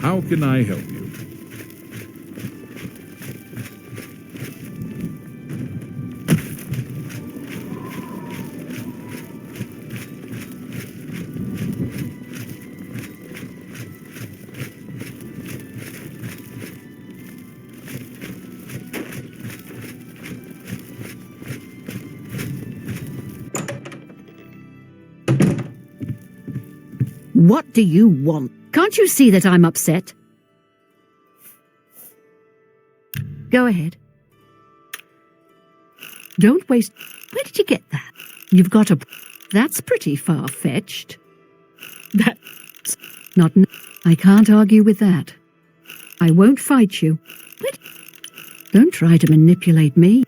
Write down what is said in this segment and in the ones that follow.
How can I help you? What do you want? Can't you see that I'm upset? Go ahead. Don't waste... Where did you get that? You've got a... That's pretty far-fetched. That's not... I can't argue with that. I won't fight you. Don't try to manipulate me.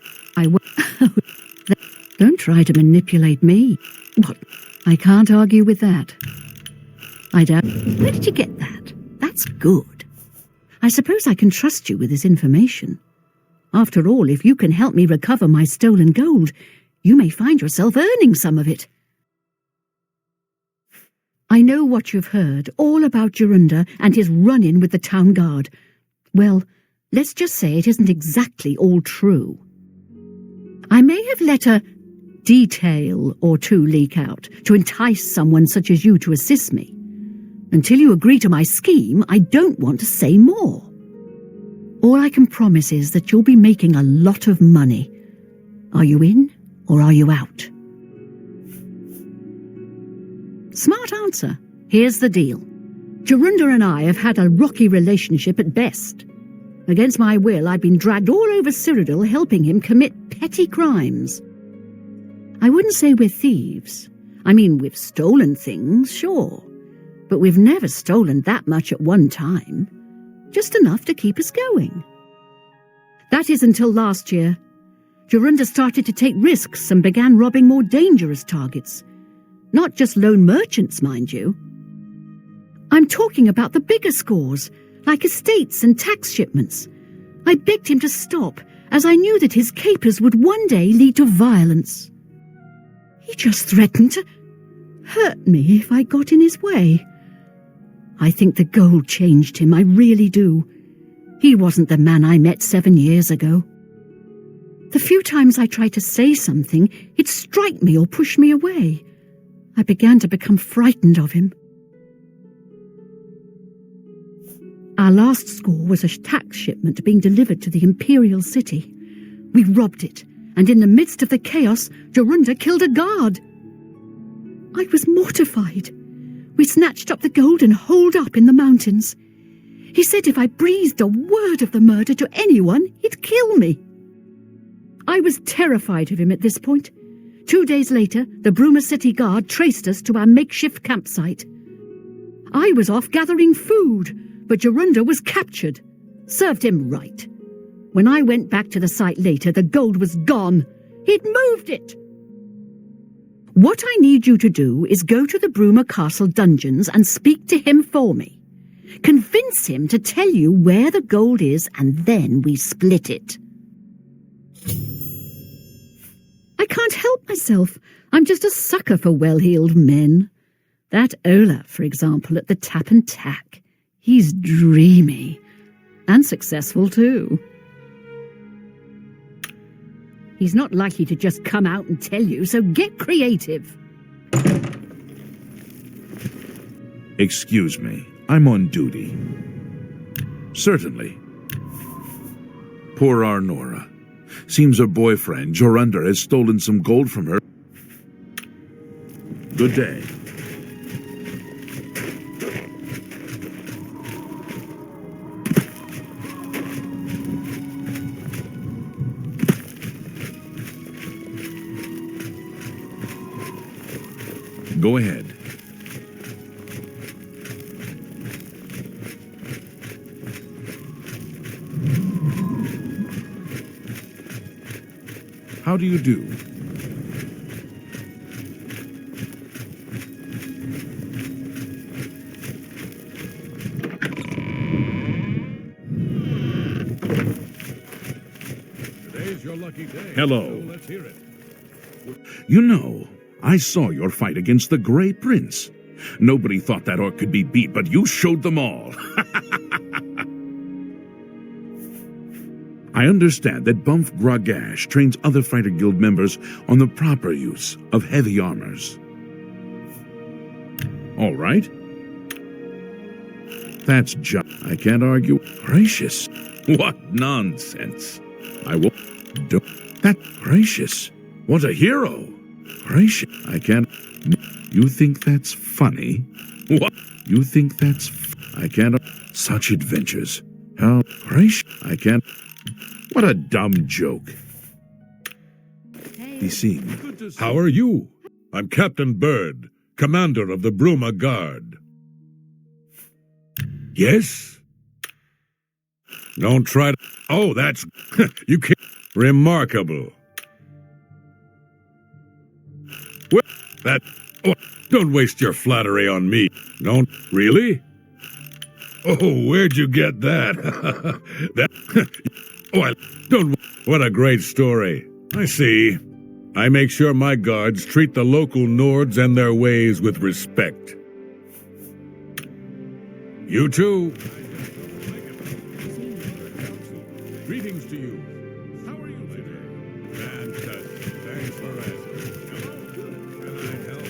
Don't try to manipulate me. What? I can't argue with that. I don't... Where did you get that? That's good. I suppose I can trust you with this information. After all, if you can help me recover my stolen gold, you may find yourself earning some of it. I know what you've heard, all about Jorunda and his run-in with the town guard. Well, let's just say it isn't exactly all true. I may have let a detail or two leak out to entice someone such as you to assist me. Until you agree to my scheme, I don't want to say more. All I can promise is that you'll be making a lot of money. Are you in or are you out? Smart answer. Here's the deal. Jorunda and I have had a rocky relationship at best. Against my will, I've been dragged all over Cyrodiil helping him commit petty crimes. I wouldn't say we're thieves. I mean, we've stolen things, sure. But we've never stolen that much at one time. Just enough to keep us going. That is until last year. Jorunda started to take risks and began robbing more dangerous targets. Not just lone merchants, mind you. I'm talking about the bigger scores, like estates and tax shipments. I begged him to stop, as I knew that his capers would one day lead to violence. He just threatened to hurt me if I got in his way. I think the gold changed him, I really do. He wasn't the man I met 7 years ago. The few times I tried to say something, he'd strike me or push me away. I began to become frightened of him. Our last score was a tax shipment being delivered to the Imperial City. We robbed it, and in the midst of the chaos, Jorunda killed a guard. I was mortified. We snatched up the gold and holed up in the mountains. He said if I breathed a word of the murder to anyone, he'd kill me. I was terrified of him at this point. 2 days later, the Bruma City Guard traced us to our makeshift campsite. I was off gathering food, but Jorunda was captured. Served him right. When I went back to the site later, the gold was gone. He'd moved it. What I need you to do is go to the Bruma Castle dungeons and speak to him for me. Convince him to tell you where the gold is, and then we split it. I can't help myself. I'm just a sucker for well-heeled men. That Ola, for example, at the Tap and Tack. He's dreamy. And successful, too. He's not likely to just come out and tell you, so get creative. Excuse me, I'm on duty. Certainly. Poor Arnora. Seems her boyfriend, Jorunda, has stolen some gold from her. Good day. Go ahead. How do you do? Today's your lucky day. Hello. Let's hear it. You know, I saw your fight against the Grey Prince. Nobody thought that orc could be beat, but you showed them all. I understand that Bumf Gragash trains other Fighter Guild members on the proper use of heavy armors. All right. That's just... I can't argue. Gracious. What nonsense. I will... do... That... Gracious. What a hero. Gracious. I can't... You think that's funny? What? You think that's... I can't... Such adventures. How... Gracious. I can't... What a dumb joke. Be seen. How are you? I'm Captain Bird, commander of the Bruma Guard. Yes? Don't try to... Oh, that's... You can't... Remarkable. Well, that... Oh, don't waste your flattery on me. Don't... Really? Oh, where'd you get that? That... Oh, I don't... What a great story. I see. I make sure my guards treat the local Nords and their ways with respect. You too. Greetings to you. How are you today? Fantastic. Thanks for asking. Hello. Can I help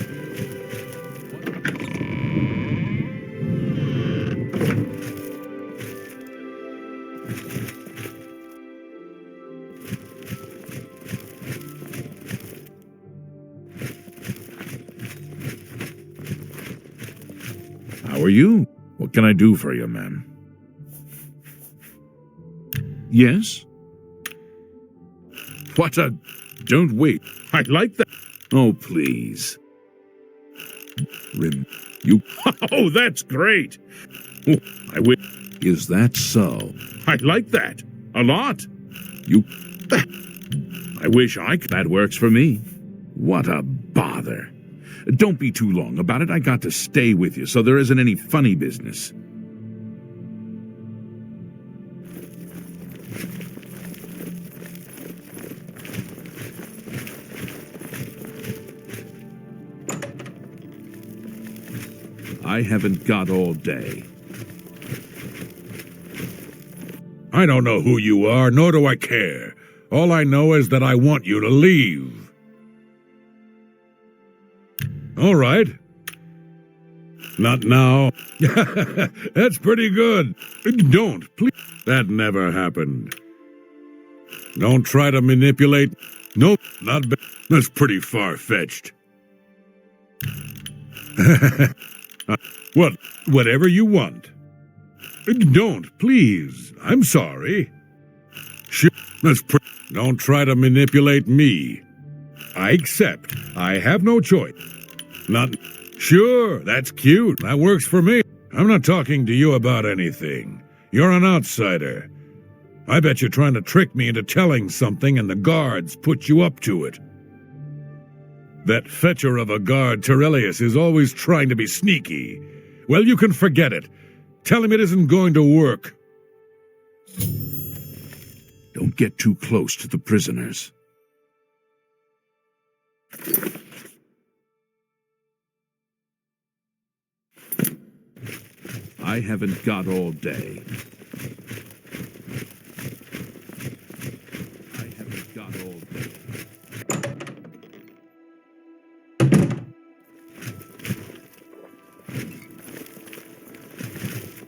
How are you? What can I do for you, ma'am? Yes? What a... Don't wait. I like that. Oh, please. You... Oh, that's great. Oh, I wish... Is that so? I like that. A lot. You... I wish I could... That works for me. What a bother. Don't be too long about it. I got to stay with you, so there isn't any funny business. I haven't got all day. I don't know who you are, nor do I care. All I know is that I want you to leave. All right. Not now. That's pretty good. Don't, please. That never happened. Don't try to manipulate. Nope, not bad. That's pretty far-fetched. Whatever you want. Don't, please. I'm sorry. Sure, don't try to manipulate me. I accept. I have no choice. Not... Sure, that's cute. That works for me. I'm not talking to you about anything. You're an outsider. I bet you're trying to trick me into telling something and the guards put you up to it. That fetcher of a guard, Terelius, is always trying to be sneaky. Well, you can forget it. Tell him it isn't going to work. Don't get too close to the prisoners. I haven't got all day. I haven't got all day.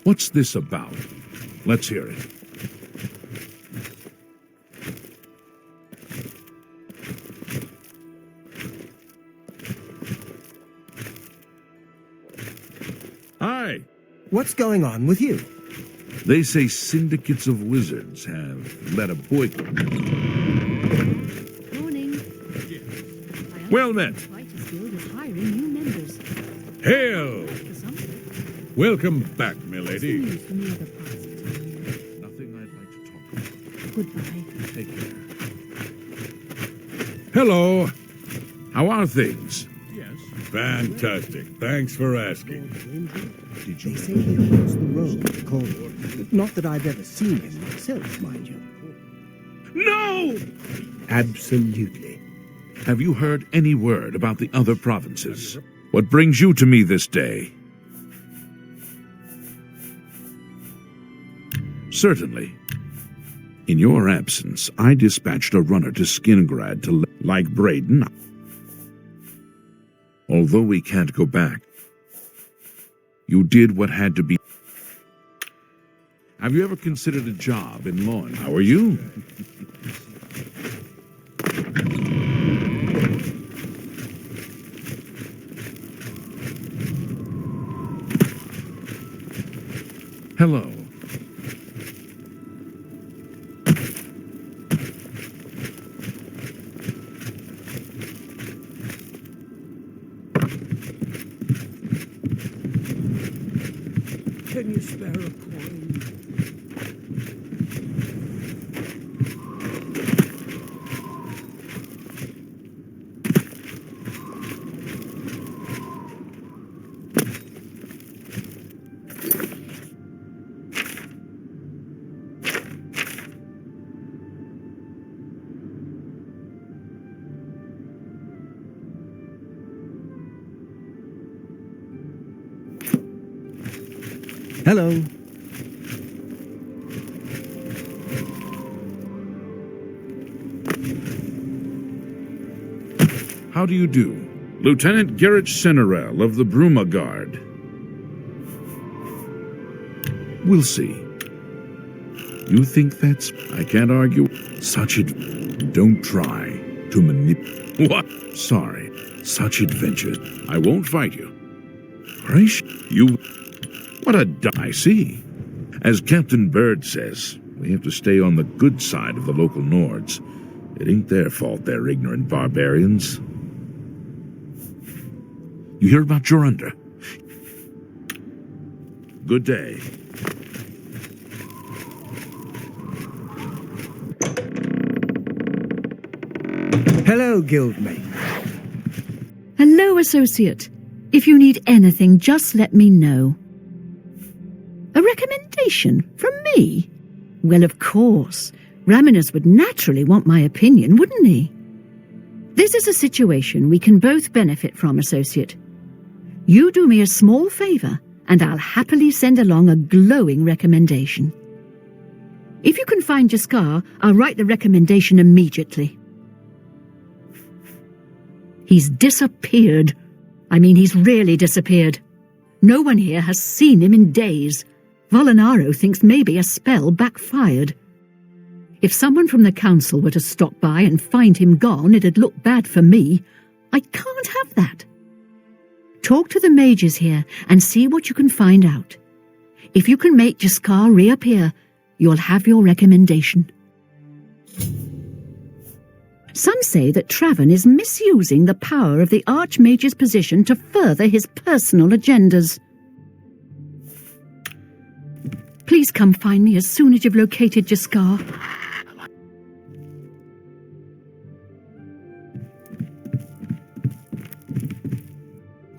What's this about? Let's hear it. Hi. What's going on with you? They say syndicates of wizards have led a boycott. Morning. Well met. Fighters Guild is hiring new members. Hail! For something. Welcome back, What's the milady. news from the other parts of town? Nothing I'd like to talk about. Goodbye. Take care. Hello. How are things? Yes. Fantastic. Thanks for asking. Did They you... say he runs the road called... Not that I've ever seen him myself, mind you. No! Absolutely. Have you heard any word about the other provinces? What brings you to me this day? Certainly. In your absence, I dispatched a runner to Skingrad to like Braden. Although we can't go back, you did what had to be. Have you ever considered a job in law? How are you? Hello. Can you spare a coin? Hello. How do you do? Lieutenant Garrett Senerel of the Bruma Guard. We'll see. You think that's... I can't argue. Such it... Don't try to manipulate... What? Sorry. Such adventures. I won't fight you. Gracious. You... What a... I see. As Captain Bird says, we have to stay on the good side of the local Nords. It ain't their fault they're ignorant barbarians. You hear about Jorunda? Good day. Hello, guildmate. Hello, associate. If you need anything, just let me know. A recommendation from me? Well, of course. Raminus would naturally want my opinion, wouldn't he? This is a situation we can both benefit from, associate. You do me a small favor, and I'll happily send along a glowing recommendation. If you can find Jaskar, I'll write the recommendation immediately. He's disappeared. I mean, he's really disappeared. No one here has seen him in days. Volinaro thinks maybe a spell backfired. If someone from the council were to stop by and find him gone, it'd look bad for me. I can't have that. Talk to the mages here and see what you can find out. If you can make Jaskar reappear, you'll have your recommendation. Some say that Traven is misusing the power of the Archmage's position to further his personal agendas. Please come find me as soon as you've located Jaskar.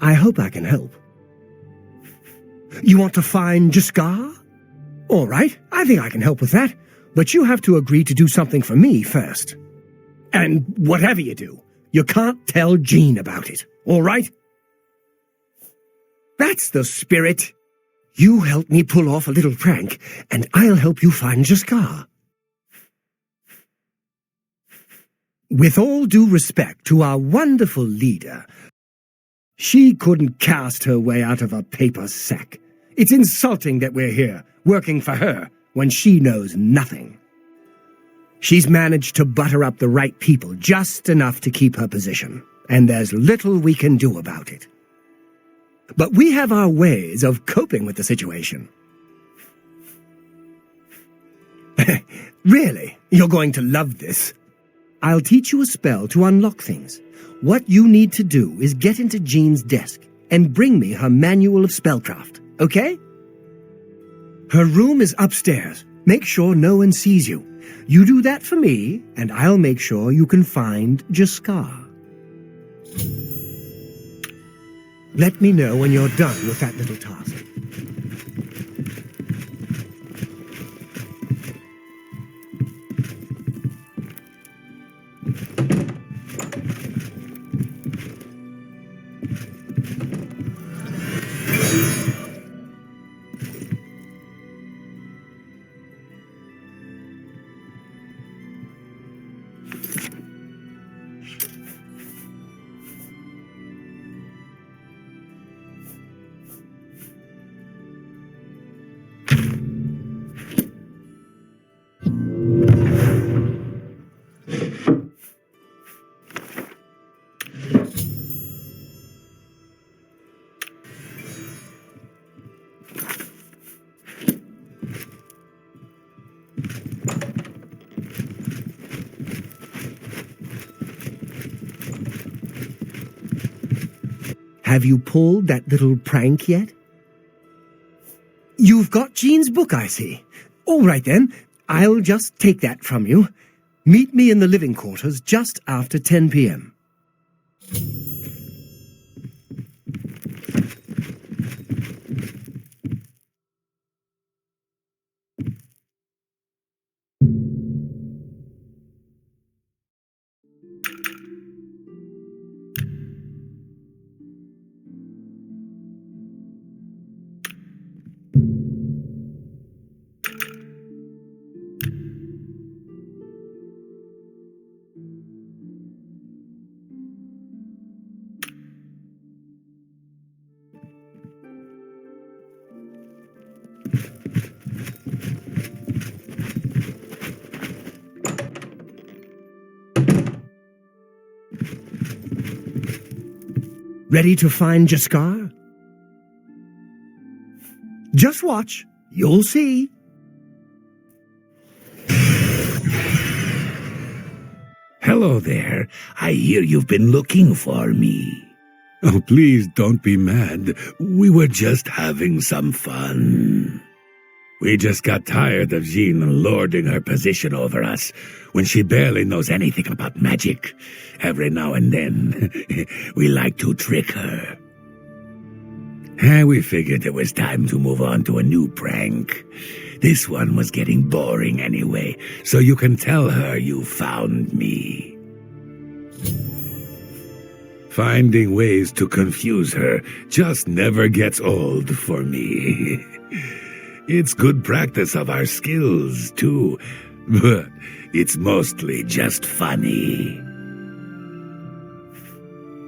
I hope I can help. You want to find Jaskar? All right, I think I can help with that. But you have to agree to do something for me first. And whatever you do, you can't tell Jean about it, all right? That's the spirit. You help me pull off a little prank, and I'll help you find Jaskar. With all due respect to our wonderful leader, she couldn't cast her way out of a paper sack. It's insulting that we're here, working for her, when she knows nothing. She's managed to butter up the right people just enough to keep her position, and there's little we can do about it. But we have our ways of coping with the situation. Really, you're going to love this. I'll teach you a spell to unlock things. What you need to do is get into Jean's desk and bring me her manual of spellcraft, okay? Her room is upstairs. Make sure no one sees you. You do that for me, and I'll make sure you can find Jaskar. Let me know when you're done with that little task. Have you pulled that little prank yet? You've got Jean's book, I see. All right, then. I'll just take that from you. Meet me in the living quarters just after 10 p.m. Ready to find Jaskar? Just watch. You'll see. Hello there. I hear you've been looking for me. Oh, please don't be mad. We were just having some fun. We just got tired of Jean lording her position over us when she barely knows anything about magic. Every now and then, we like to trick her. We figured it was time to move on to a new prank. This one was getting boring anyway, so you can tell her you found me. Finding ways to confuse her just never gets old for me. It's good practice of our skills, too, but it's mostly just funny.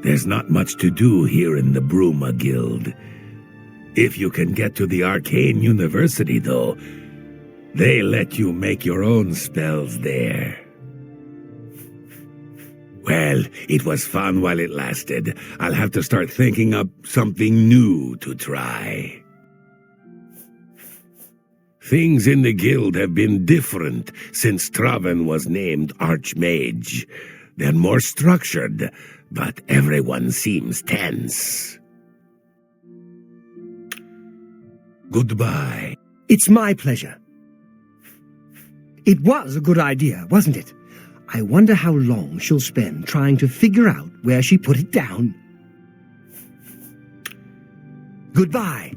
There's not much to do here in the Bruma Guild. If you can get to the Arcane University, though, they let you make your own spells there. Well, it was fun while it lasted. I'll have to start thinking up something new to try. Things in the guild have been different since Traven was named Archmage. They're more structured, but everyone seems tense. Goodbye. It's my pleasure. It was a good idea, wasn't it? I wonder how long she'll spend trying to figure out where she put it down. Goodbye.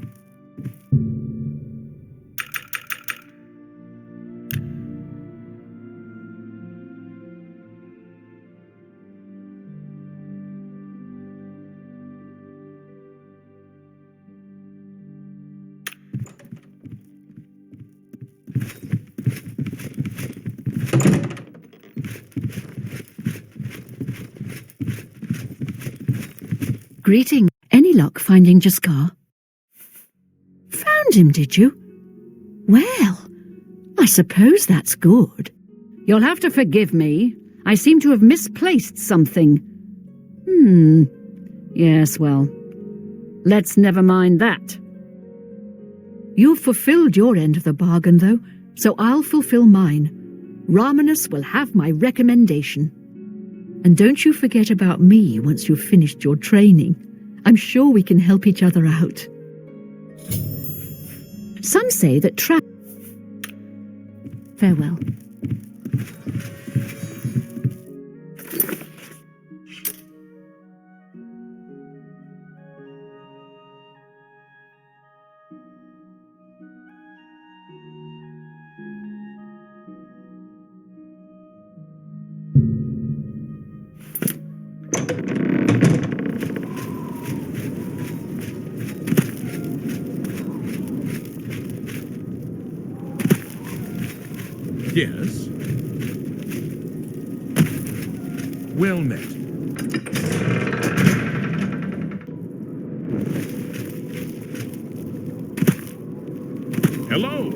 Greeting. Any luck finding Jaskar? Found him, did you? Well, I suppose that's good. You'll have to forgive me. I seem to have misplaced something. Yes, well, let's never mind that. You've fulfilled your end of the bargain, though, so I'll fulfill mine. Ramanus will have my recommendation. And don't you forget about me once you've finished your training. I'm sure we can help each other out. Some say that Farewell. Yes. Well met. Hello.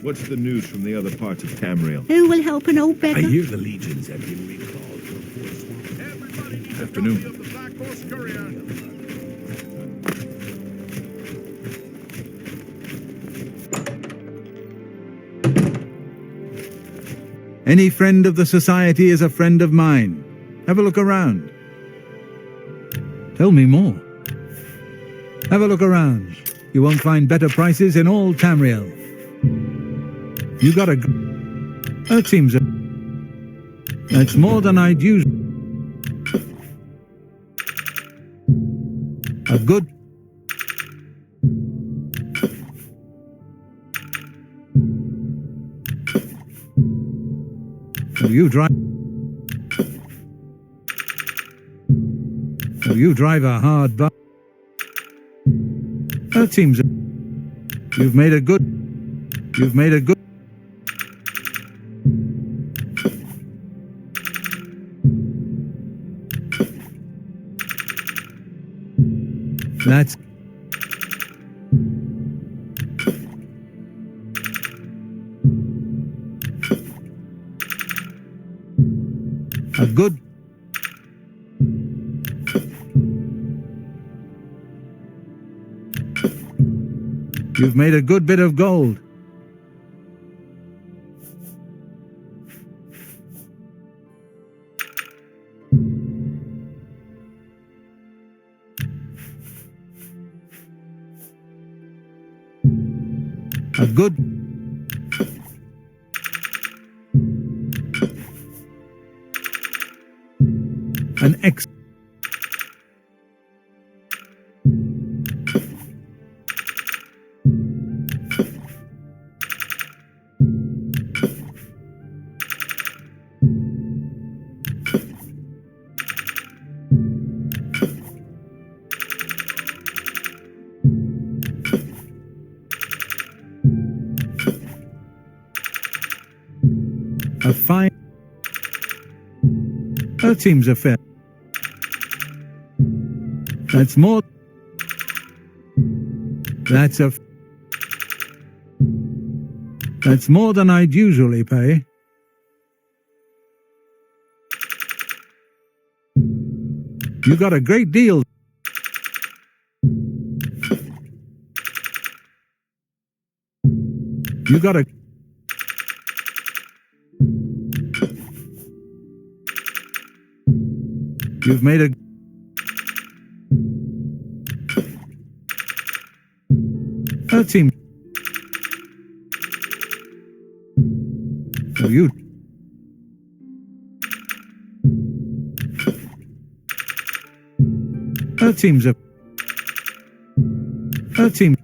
What's the news from the other parts of Tamriel? Who will help an old beggar? I hear the legions have been recalled from Fort Swamp. Afternoon. Any friend of the Society is a friend of mine. Have a look around. Tell me more. Have a look around. You won't find better prices in all Tamriel. You got a... That seems... That's more than I'd use. A good... You drive. You drive a hard bar. That seems. You've made a good. You've made a good. That's. A good. You've made a good bit of gold. A good. An X. A fine. That seems a fair. That's more. That's a. That's more than I'd usually pay. You got a great deal. You got a. You've made a. That seems. Oh, you. That seems a. That seems.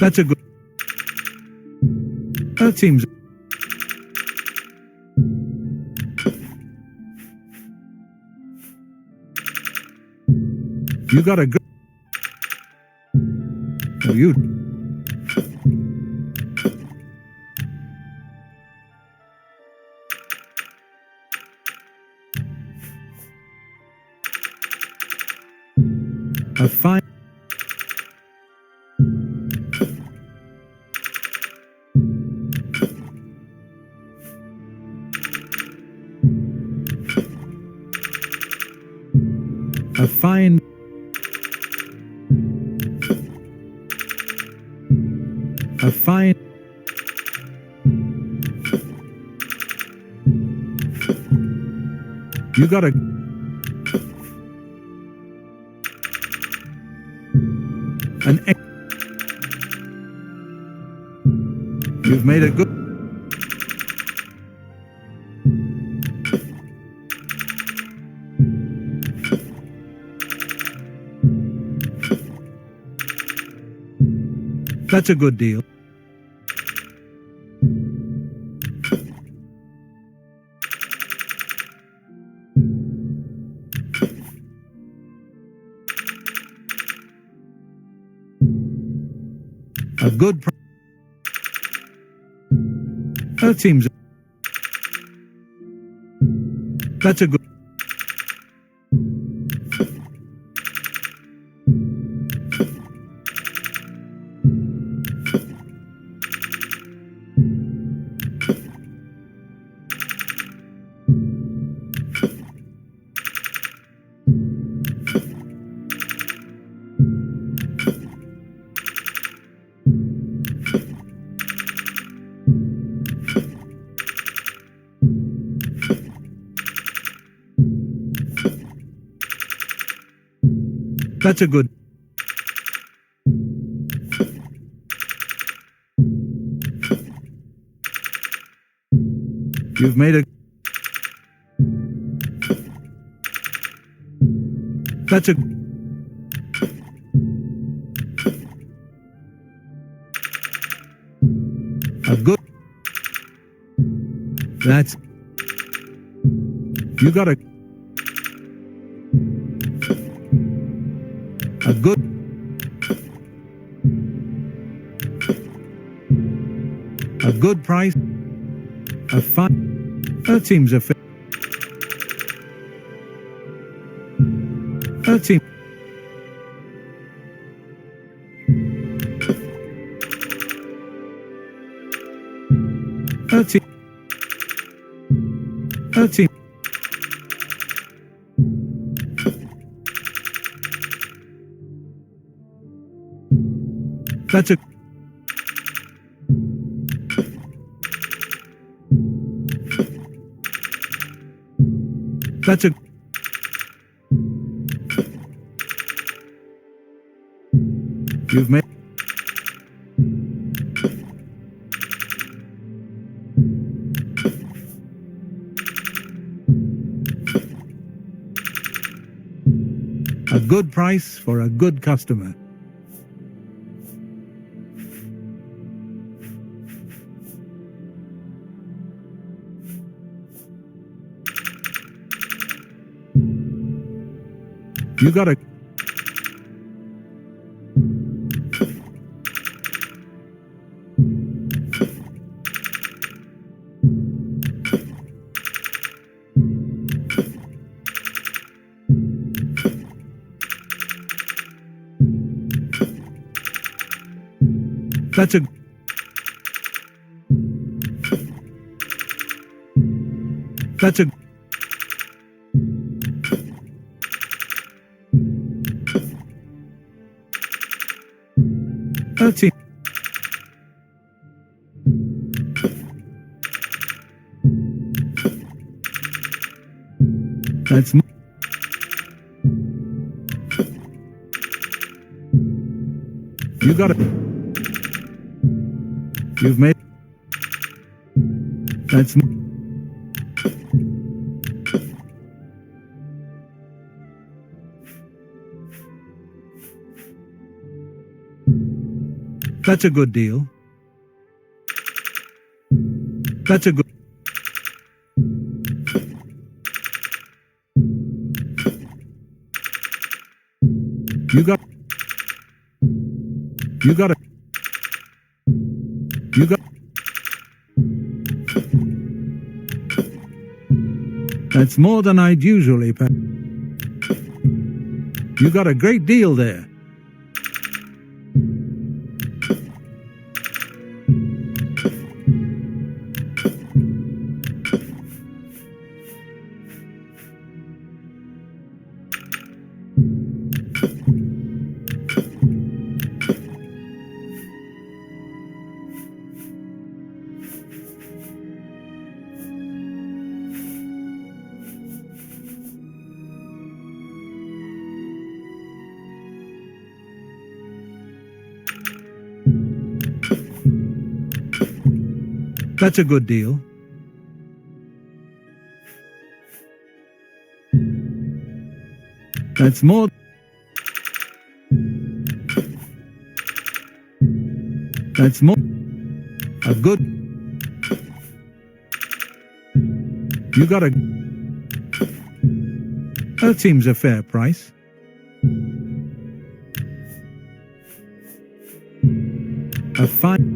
That's a good. That seems. You got a good. Oh, you. A fine. A fine. A fine. You got a. An. You've made a good. That's a good deal. A good. That seems. That's a good. That's a good. You've made a. That's a. A good... That's... You got a... A good... A good price? A fine... That seems a fair... That seems... That seems... That seems... That's a... That's a... You've made... A good price for a good customer. You got a... That's a... That's a... That's it. That's... You got it. You've made... That's... That's a good deal. That's a good... You got... You got it. You got... That's more than I'd usually pay. You got a great deal there. That's a good deal. That's more... That's more... A good... You got a... That seems a fair price. A fine...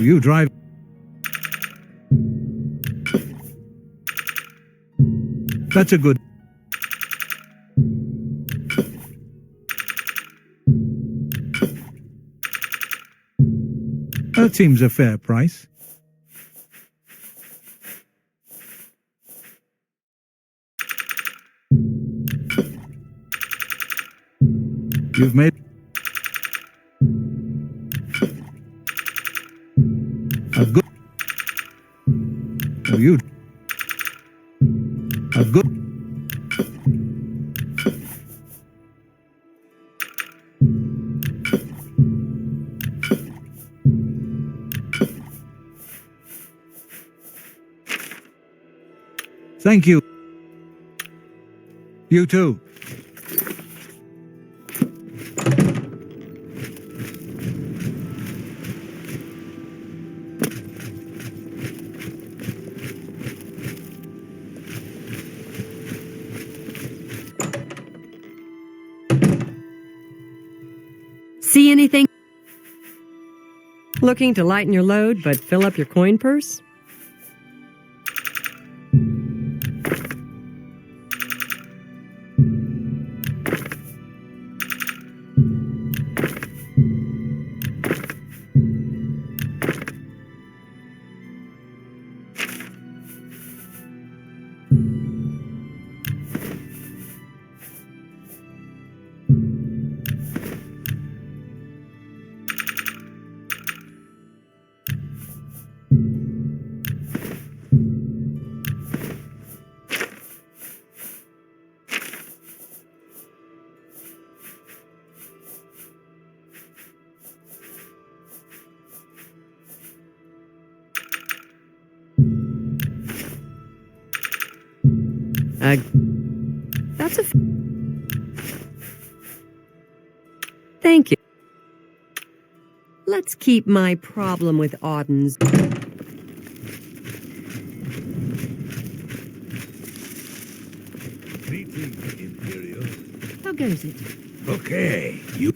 You drive. That's a good... That seems a fair price. You've made... A good... you. A good. Thank you. You too. See anything? Looking to lighten your load but fill up your coin purse? That's a... Thank you. Let's keep my problem with Auden's... Greetings, Imperial. How goes it? Okay, you...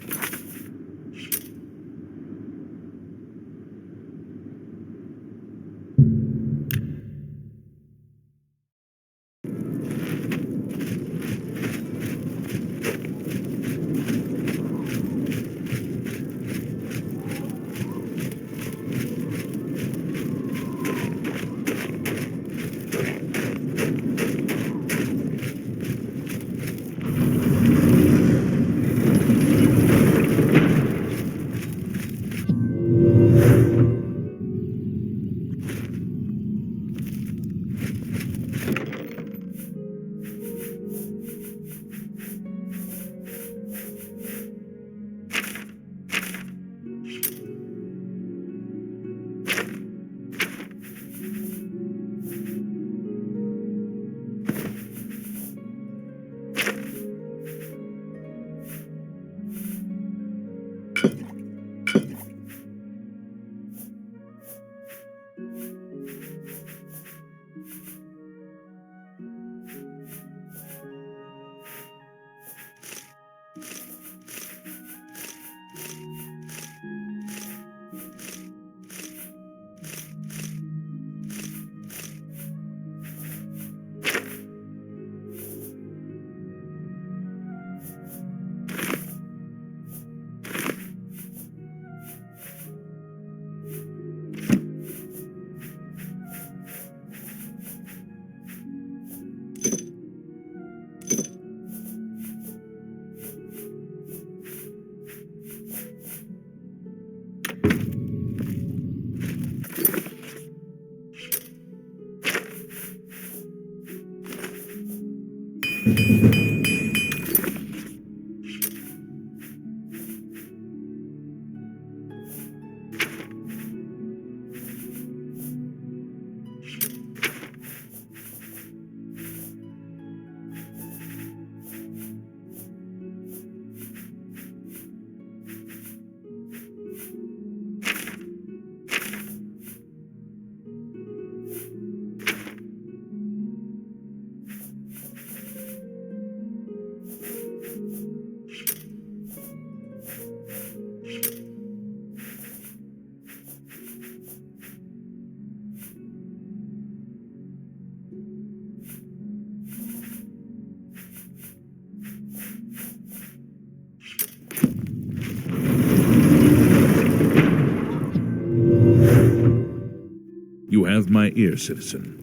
You have my ear, citizen.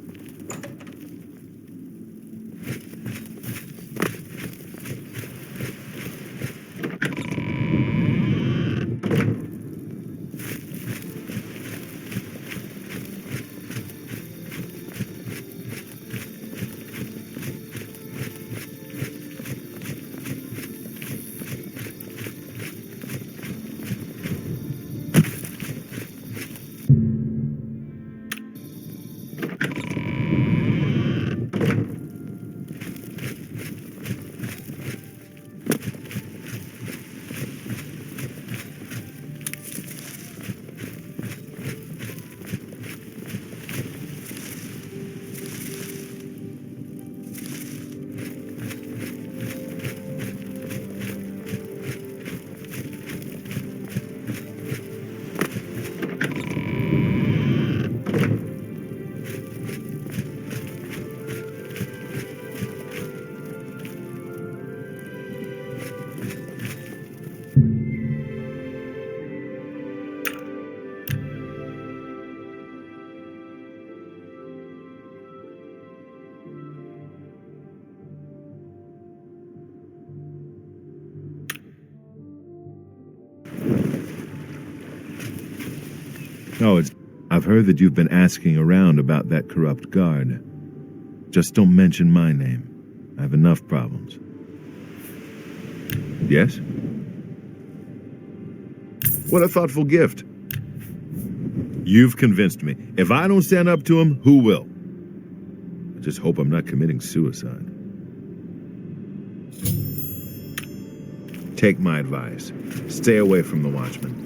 Oh, I've heard that you've been asking around about that corrupt guard. Just don't mention my name. I have enough problems. Yes? What a thoughtful gift. You've convinced me. If I don't stand up to him, who will? I just hope I'm not committing suicide. Take my advice. Stay away from the Watchmen.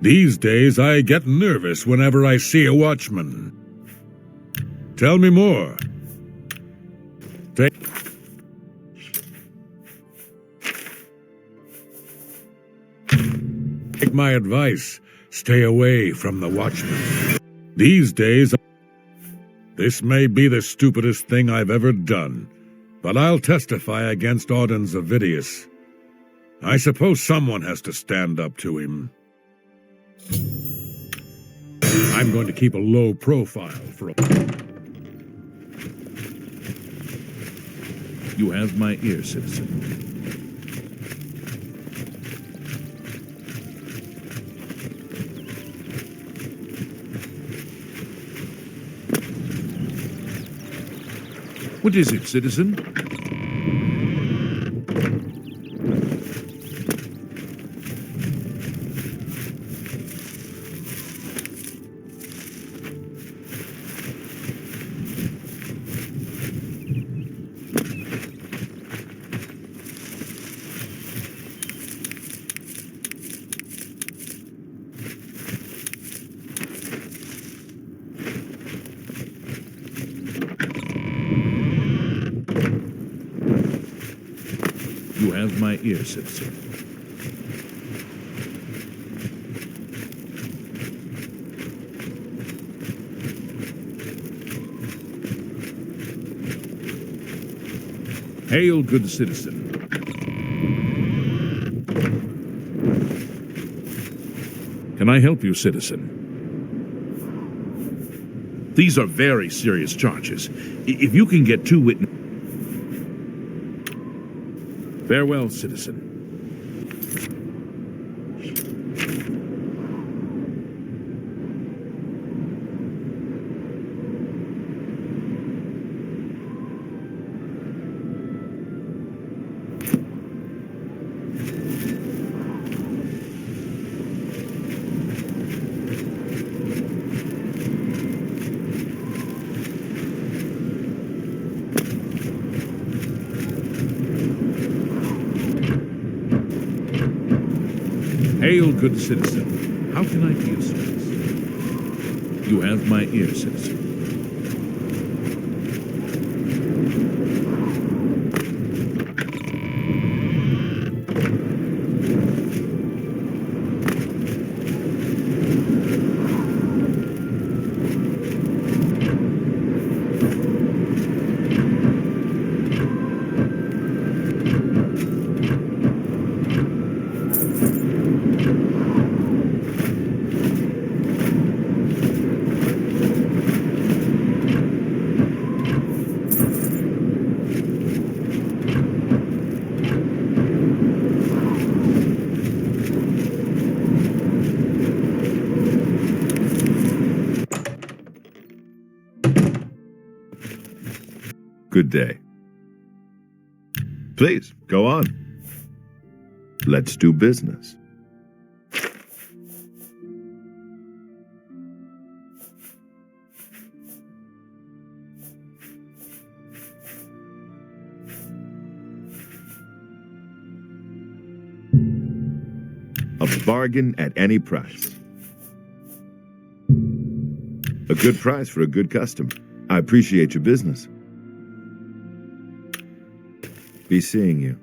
These days I get nervous whenever I see a Watchman. Tell me more. Take my advice. Stay away from the Watchmen. These days, this may be the stupidest thing I've ever done, but I'll testify against Auden Avidius. I suppose someone has to stand up to him. I'm going to keep a low profile for a... You have my ear, citizen. What is it, citizen? You have my ear, citizen. Hail, good citizen. Can I help you, citizen? These are very serious charges. If you can get two witnesses... Farewell, citizen. Hail, good citizen. How can I be of service? You have my ear, citizen. Good day. Please, go on. Let's do business. A bargain at any price. A good price for a good customer. I appreciate your business. Be seeing you.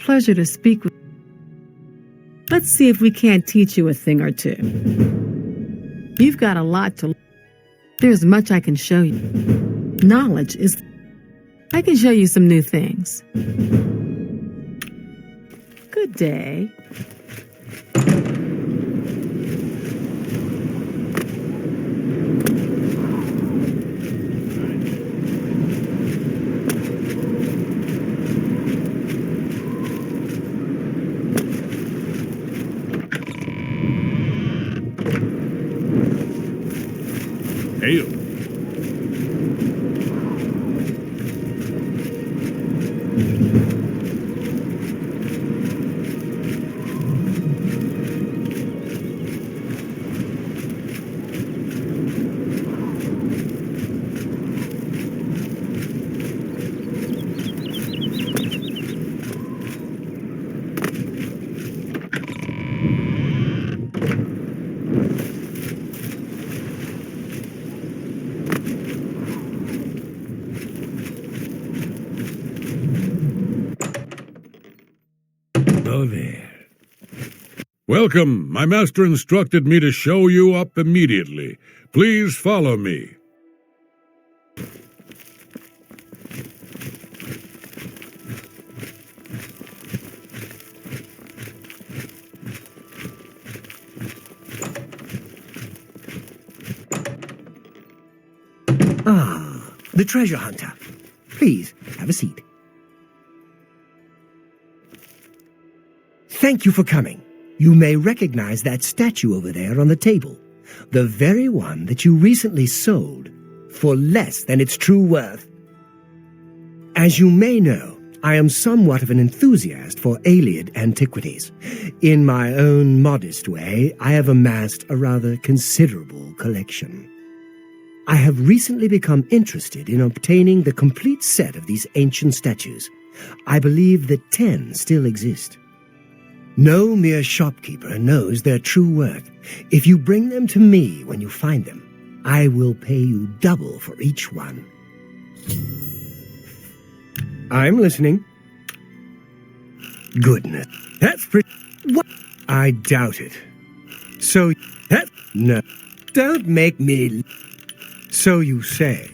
pleasure to speak with you. Let's see if we can't teach you a thing or two. You've got a lot to learn. There's much I can show you. Knowledge is... I can show you some new things. Good day. Hail. Go there. Welcome. My master instructed me to show you up immediately. Please follow me. Ah, the treasure hunter. Please, have a seat. Thank you for coming. You may recognize that statue over there on the table. The very one that you recently sold for less than its true worth. As you may know, I am somewhat of an enthusiast for Aeliad antiquities. In my own modest way, I have amassed a rather considerable collection. I have recently become interested in obtaining the complete set of these ancient statues. I believe that 10 still exist. No mere shopkeeper knows their true worth. If you bring them to me when you find them, I will pay you double for each one. I'm listening. Goodness, that's pretty... What? I doubt it. So, that... No. Don't make me... So you say.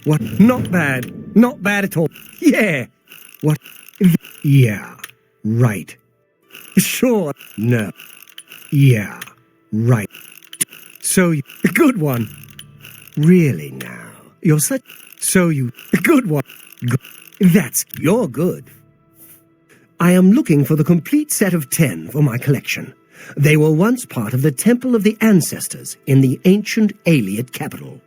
What? Not bad. Not bad at all. Yeah. What? Yeah. Right. Sure. No. Yeah. Right. So you... Good one. Really now. You're such... So you... Good one. That's... You're good. I am looking for the complete set of 10 for my collection. They were once part of the Temple of the Ancestors in the ancient Aeliad capital.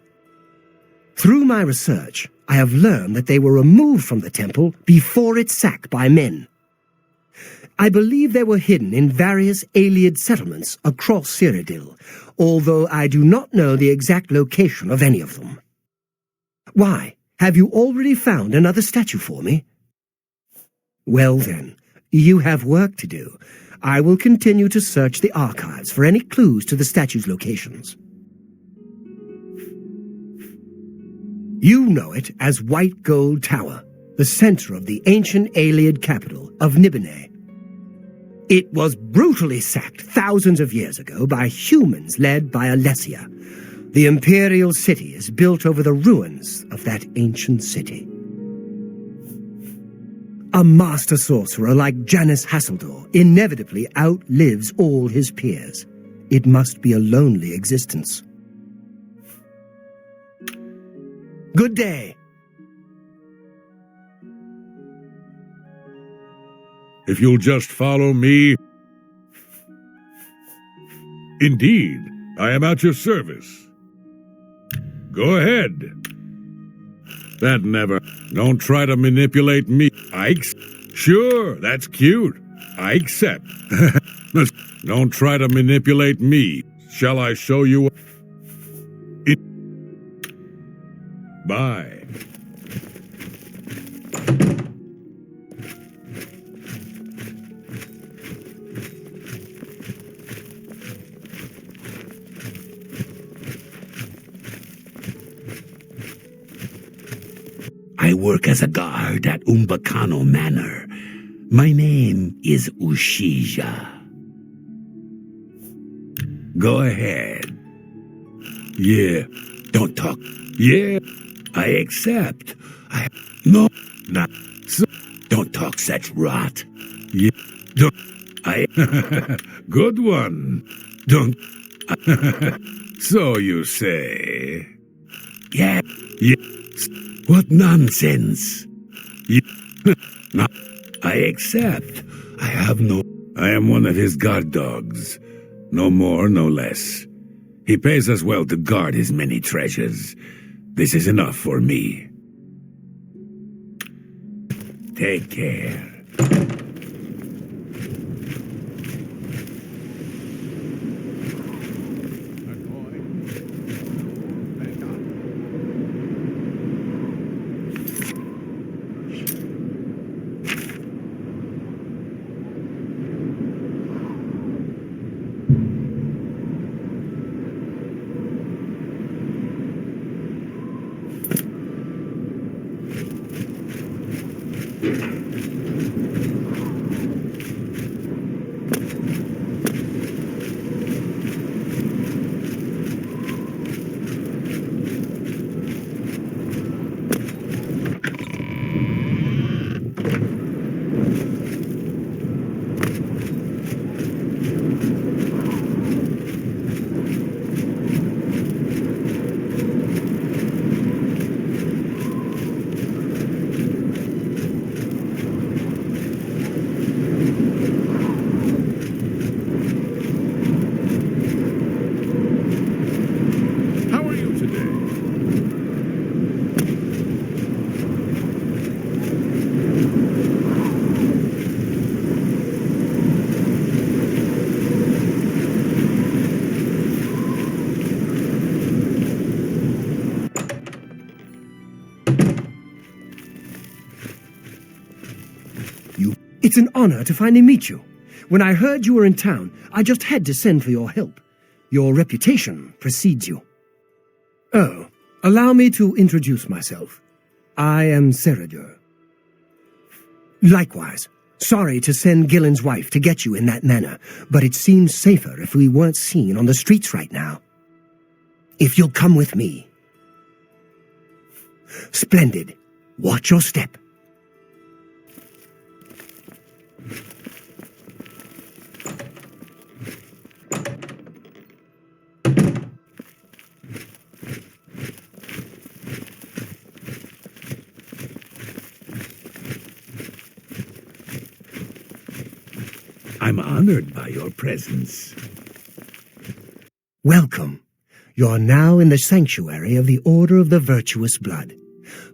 Through my research, I have learned that they were removed from the temple before its sack by men. I believe they were hidden in various Aeliad settlements across Cyrodiil, although I do not know the exact location of any of them. Why, have you already found another statue for me? Well then, you have work to do. I will continue to search the archives for any clues to the statue's locations. You know it as White Gold Tower, the center of the ancient Aeliad capital of Nibene. It was brutally sacked thousands of years ago by humans led by Alessia. The imperial city is built over the ruins of that ancient city. A master sorcerer like Janus Hassildor inevitably outlives all his peers. It must be a lonely existence. Good day. If you'll just follow me... Indeed, I am at your service. Go ahead. That never... Don't try to manipulate me. Sure, that's cute. I accept. Don't try to manipulate me. Shall I show you... Bye. I work as a guard at Umbacano Manor. My name is Ushija. Go ahead. Yeah, don't talk. Yeah, I accept. No, not so. Don't talk such rot. Yeah, don't. Good one. Don't. So you say. Yeah, yeah. What nonsense. Yeah. No, I accept. I am one of his guard dogs. No more, no less. He pays us well to guard his many treasures. This is enough for me. Take care. It's an honor to finally meet you. When I heard you were in town, I just had to send for your help. Your reputation precedes you. Oh, allow me to introduce myself. I am Seridur. Likewise, sorry to send Gillen's wife to get you in that manner, but it seems safer if we weren't seen on the streets right now. If you'll come with me. Splendid. Watch your step. I'm honored by your presence. Welcome. You're now in the sanctuary of the Order of the Virtuous Blood.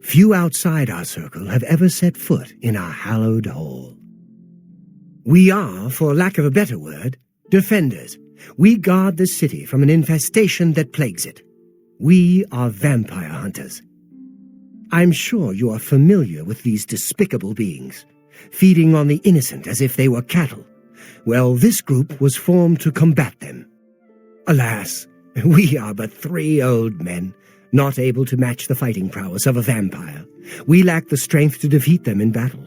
Few outside our circle have ever set foot in our hallowed hall. We are, for lack of a better word, defenders. We guard the city from an infestation that plagues it. We are vampire hunters. I'm sure you are familiar with these despicable beings, feeding on the innocent as if they were cattle. Well, this group was formed to combat them. Alas, we are but 3 old men, not able to match the fighting prowess of a vampire. We lack the strength to defeat them in battle.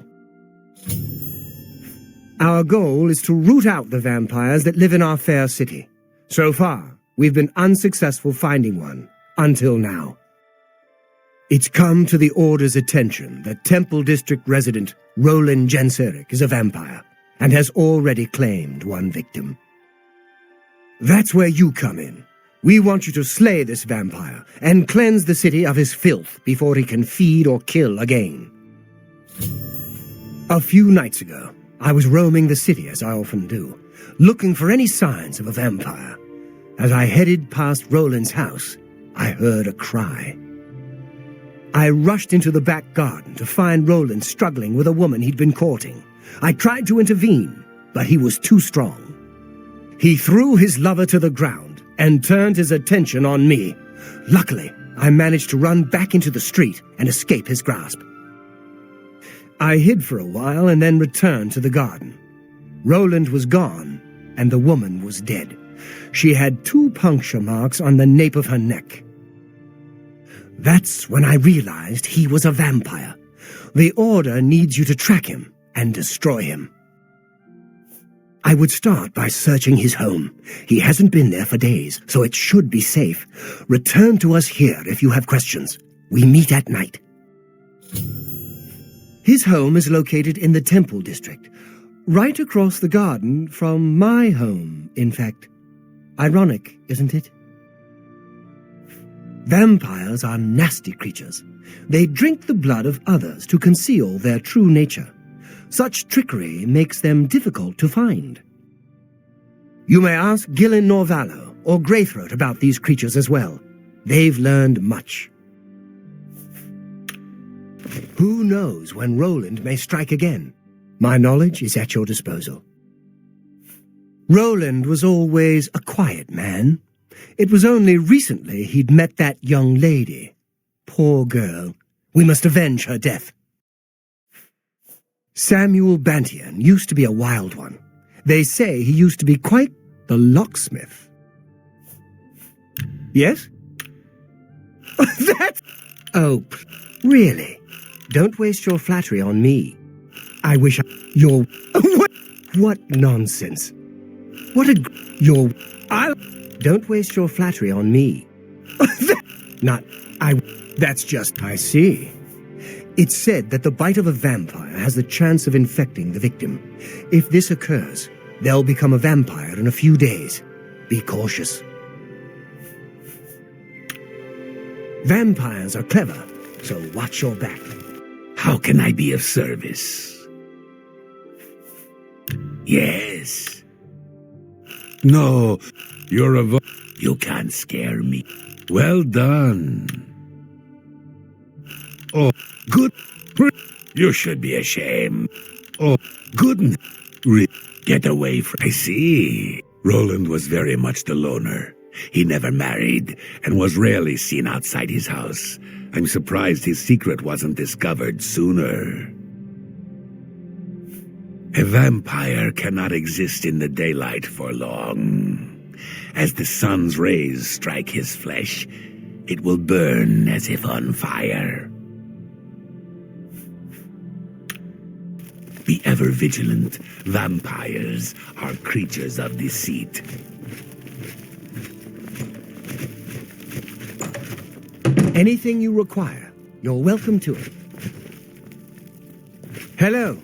Our goal is to root out the vampires that live in our fair city. So far, we've been unsuccessful finding one, until now. It's come to the Order's attention that Temple District resident Roland Genseric is a vampire, and has already claimed one victim. That's where you come in. We want you to slay this vampire and cleanse the city of his filth before he can feed or kill again. A few nights ago, I was roaming the city as I often do, looking for any signs of a vampire. As I headed past Roland's house, I heard a cry. I rushed into the back garden to find Roland struggling with a woman he'd been courting. I tried to intervene, but he was too strong. He threw his lover to the ground and turned his attention on me. Luckily, I managed to run back into the street and escape his grasp. I hid for a while and then returned to the garden. Roland was gone, and the woman was dead. She had 2 puncture marks on the nape of her neck. That's when I realized he was a vampire. The Order needs you to track him and destroy him. I would start by searching his home. He hasn't been there for days, so it should be safe. Return to us here if you have questions. We meet at night. His home is located in the Temple District, right across the garden from my home, in fact. Ironic, isn't it? Vampires are nasty creatures. They drink the blood of others to conceal their true nature. Such trickery makes them difficult to find. You may ask Gillen Norvallo or Greythroat about these creatures as well. They've learned much. Who knows when Roland may strike again? My knowledge is at your disposal. Roland was always a quiet man. It was only recently he'd met that young lady. Poor girl. We must avenge her death. Samuel Bantian used to be a wild one. They say he used to be quite the locksmith. Yes? That? Oh, really? Don't waste your flattery on me. I wish you're... What nonsense. What a... You're... Don't waste your flattery on me. That's just... I see. It's said that the bite of a vampire has the chance of infecting the victim. If this occurs, they'll become a vampire in a few days. Be cautious. Vampires are clever, so watch your back. How can I be of service? Yes. No, you're a... You can't scare me. Well done. Oh, good. You should be ashamed. Oh, Good. Get away from... I see. Roland was very much the loner. He never married and was rarely seen outside his house. I'm surprised his secret wasn't discovered sooner. A vampire cannot exist in the daylight for long. As the sun's rays strike his flesh, it will burn as if on fire. Be ever vigilant. Vampires are creatures of deceit. Anything you require, you're welcome to it. Hello.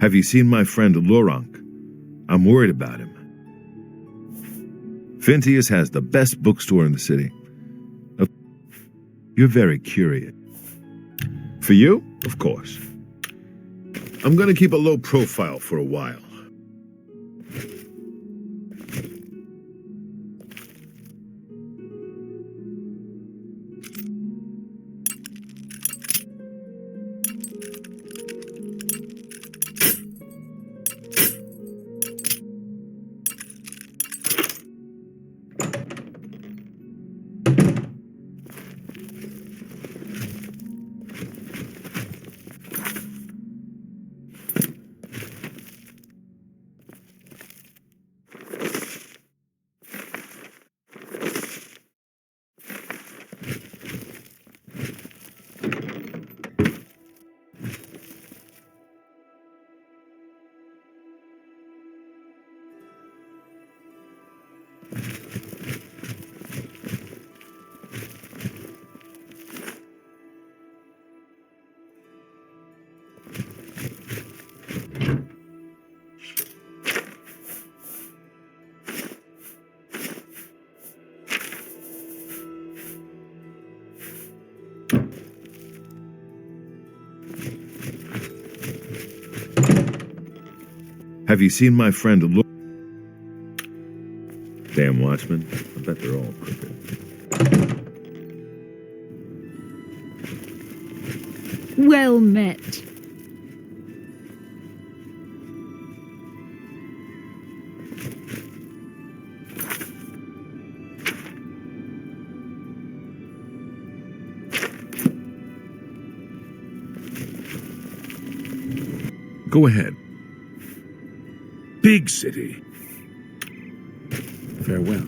Have you seen my friend Lorank? I'm worried about him. Phintius has the best bookstore in the city. You're very curious. For you? Of course. I'm going to keep a low profile for a while. Have you seen my friend Damn watchmen. I bet they're all crooked. Well met. Go ahead. Big city. Farewell.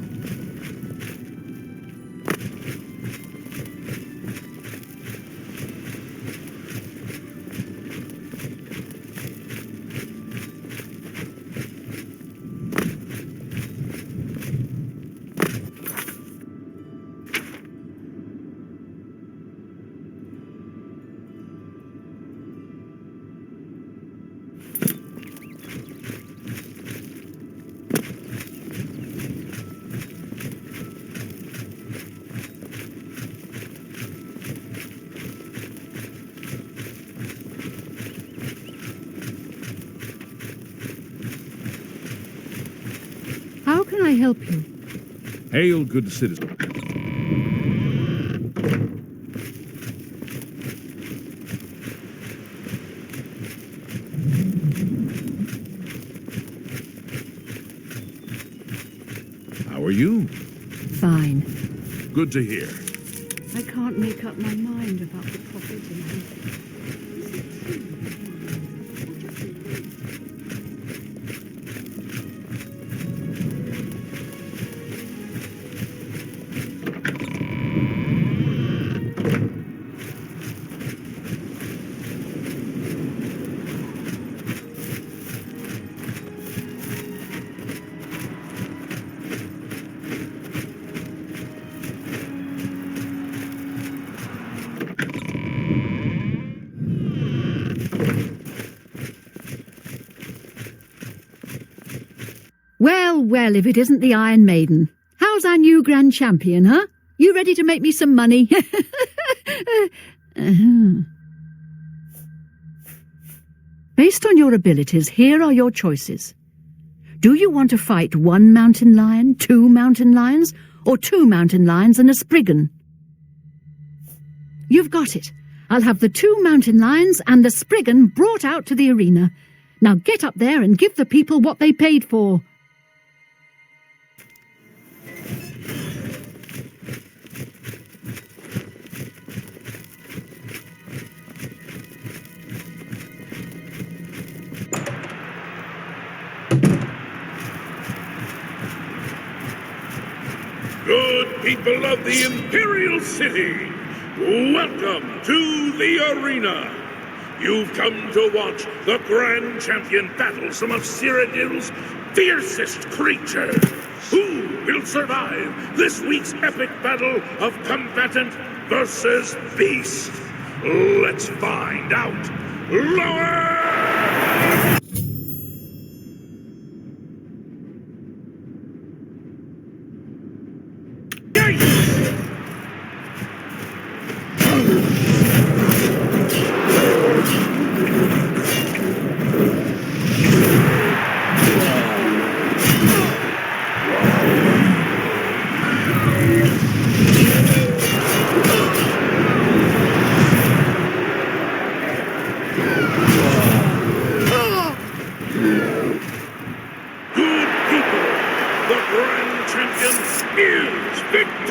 How can I help you? Hail, good citizen. How are you? Fine. Good to hear. I can't make up my mind about the prophet and Well, if it isn't the Iron Maiden. How's our new Grand Champion, huh? You ready to make me some money? Based on your abilities, here are your choices. Do you want to fight 1 mountain lion, 2 mountain lions, or 2 mountain lions and a spriggan? You've got it. I'll have the 2 mountain lions and the spriggan brought out to the arena. Now get up there and give the people what they paid for. Good people of the Imperial City, welcome to the arena. You've come to watch the Grand Champion battle some of Cyrodiil's fiercest creatures. Who will survive this week's epic battle of combatant versus beast? Let's find out. Lower!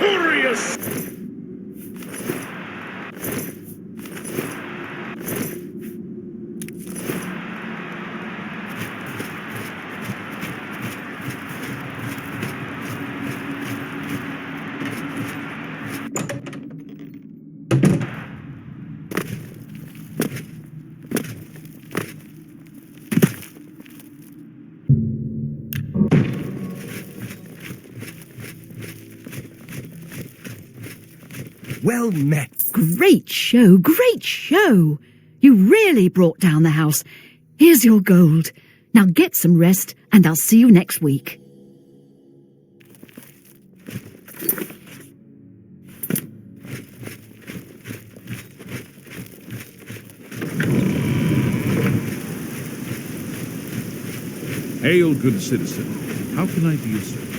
Furious! Well met. Great show, great show. You really brought down the house. Here's your gold. Now get some rest, and I'll see you next week. Hail, good citizen. How can I be of service?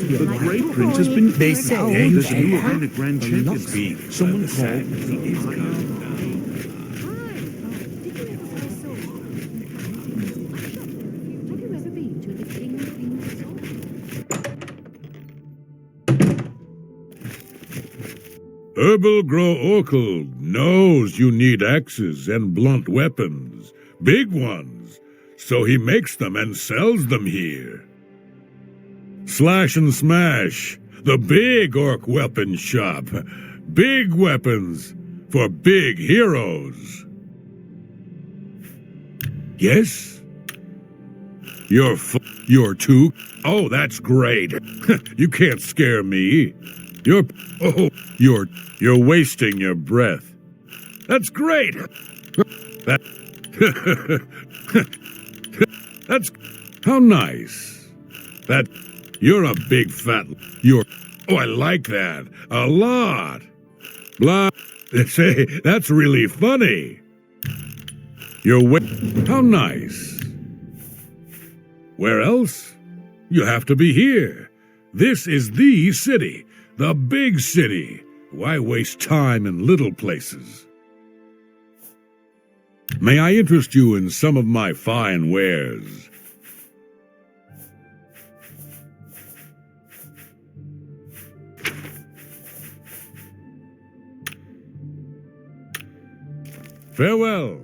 The great prince has been... They say There's a new kind of grand champion. Someone called... Herbal Grow Orkel knows you need axes and blunt weapons, big ones, so he makes them and sells them here. Slash and Smash, the big orc weapon shop. Big weapons for big heroes. Yes? You're too... Oh, that's great. You can't scare me. You're wasting your breath. That's great. That's how nice. You're a big fat. Oh, I like that a lot. Blah. Say that's really funny. How nice. Where else? You have to be here. This is the city. The big city. Why waste time in little places? May I interest you in some of my fine wares? Farewell.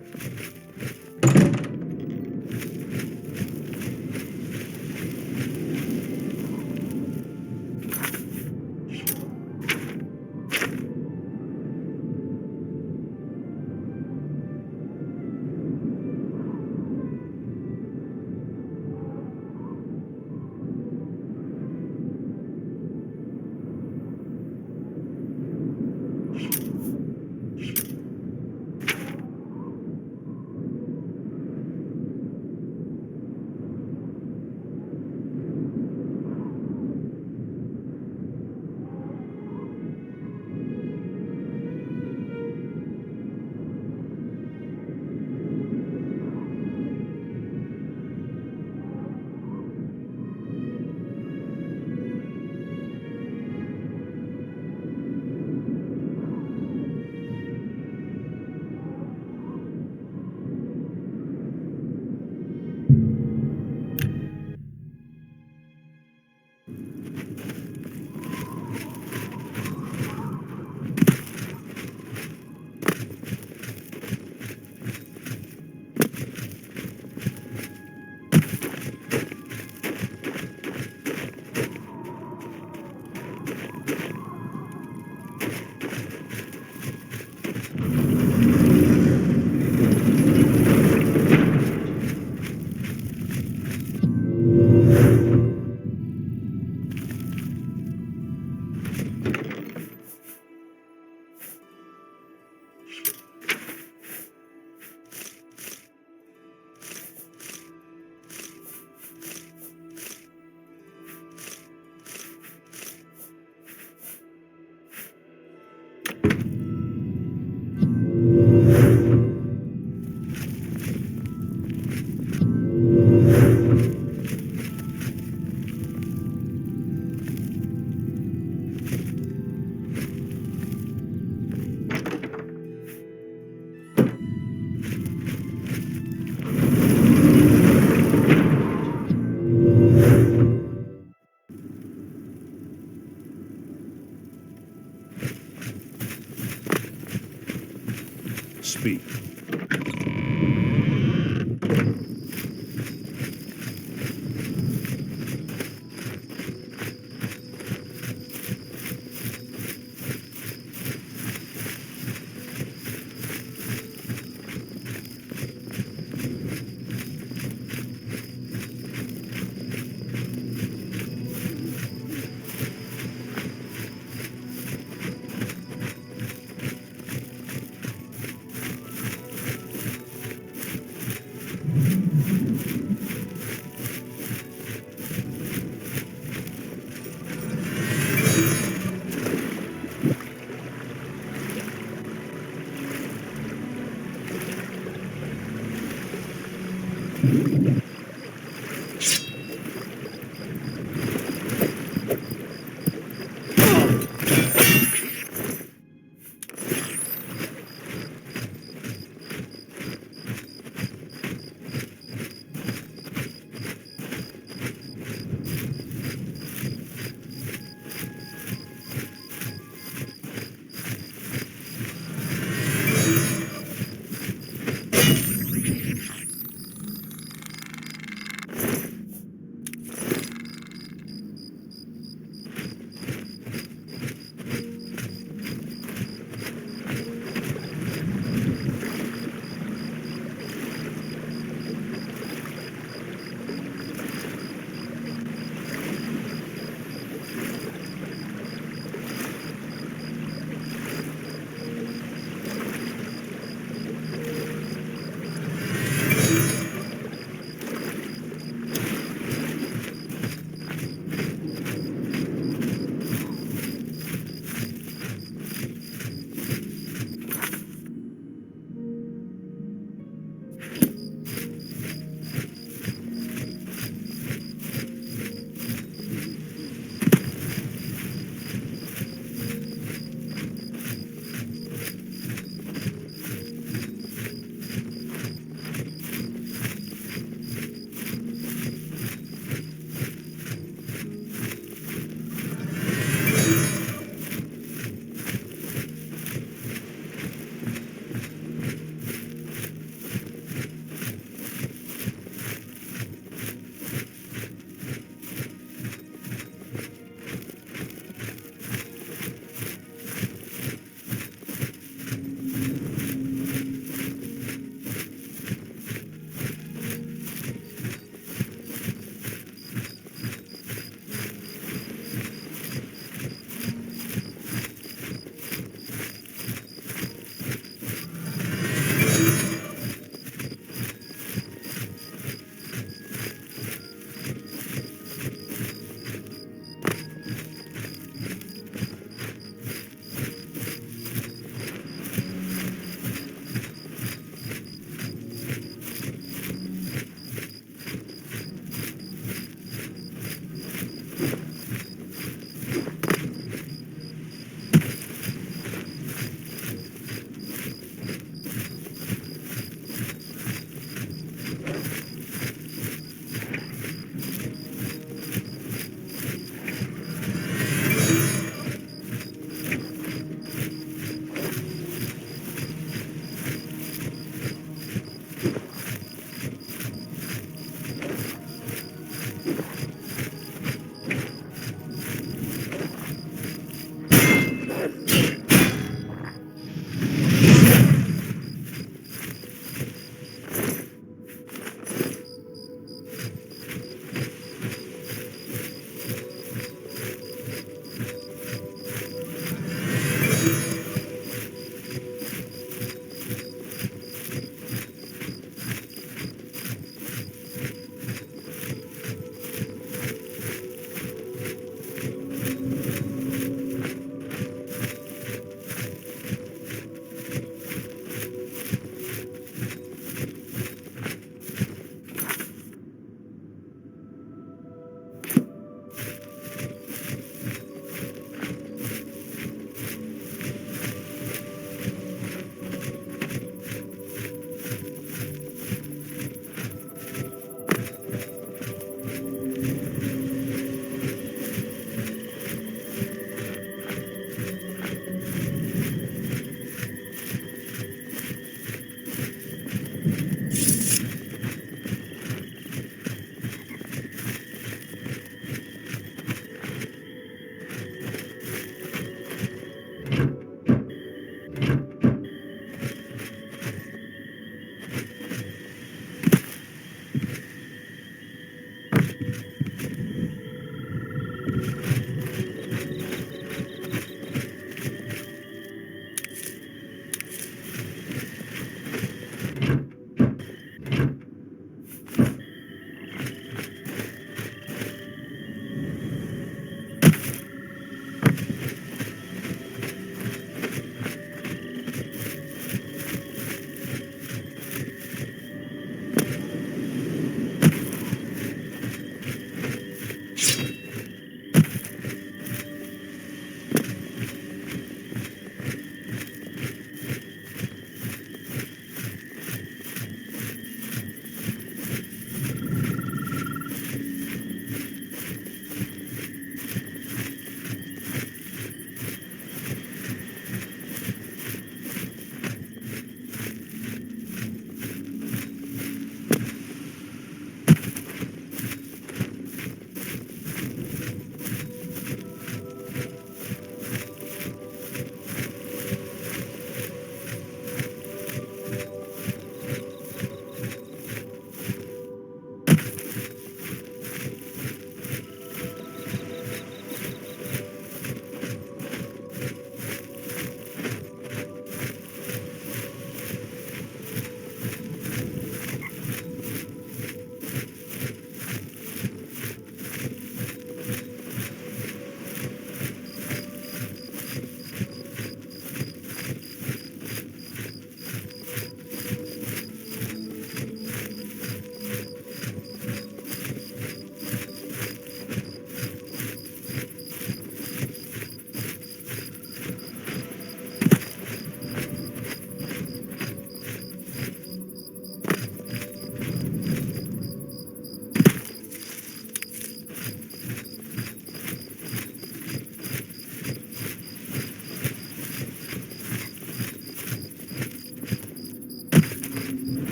speak.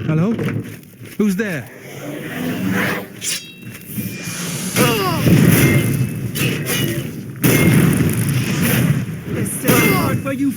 Hello? Who's there? Where you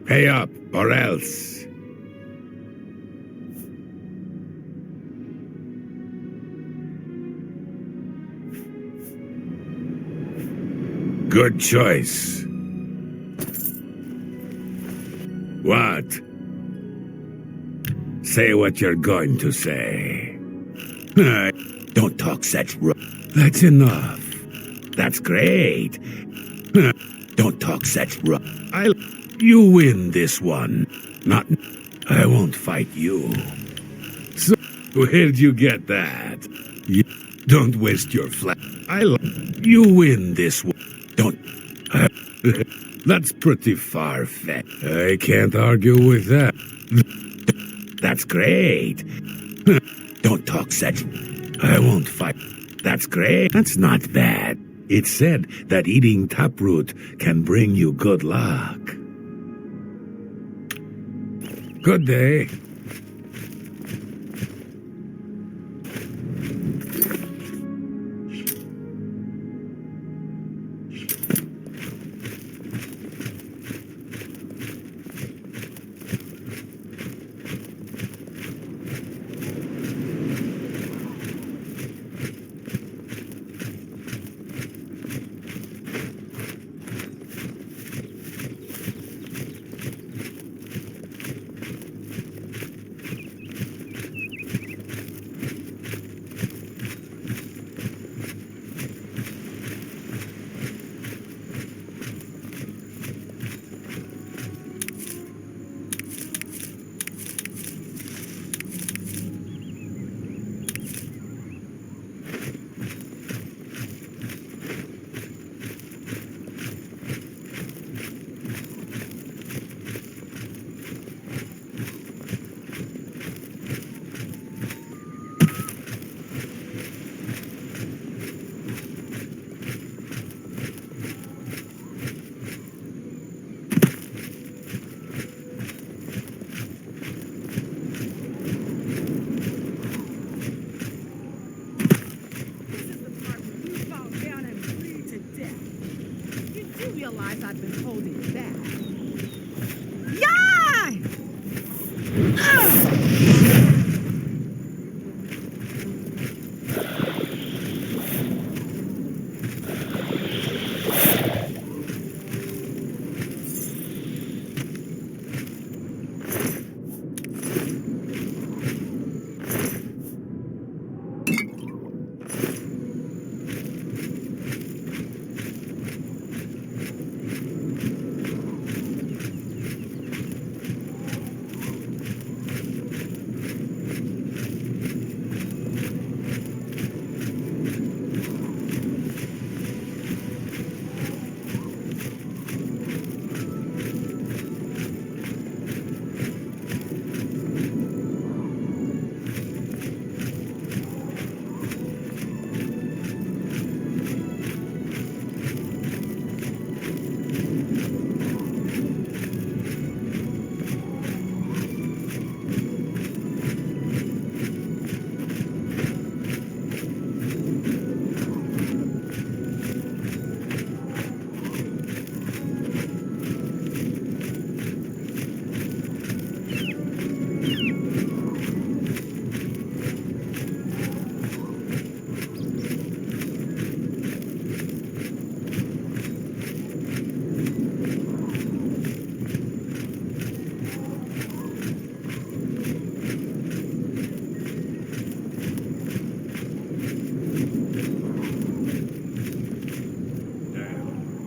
Pay up, or else. Good choice. What? Say what you're going to say. Don't talk such That's enough. That's great. Don't talk such You win this one. Not... I won't fight you. So, where'd you get that? Don't waste your You win this one. Don't... That's pretty far-fetched. I can't argue with that. That's great. Don't talk such... I won't fight. That's great. That's not bad. It's said that eating taproot can bring you good luck. Good day.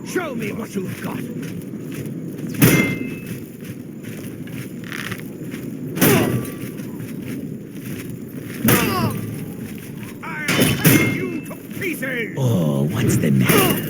Show me what you've got. I'll cut you to pieces! Oh, what's the matter?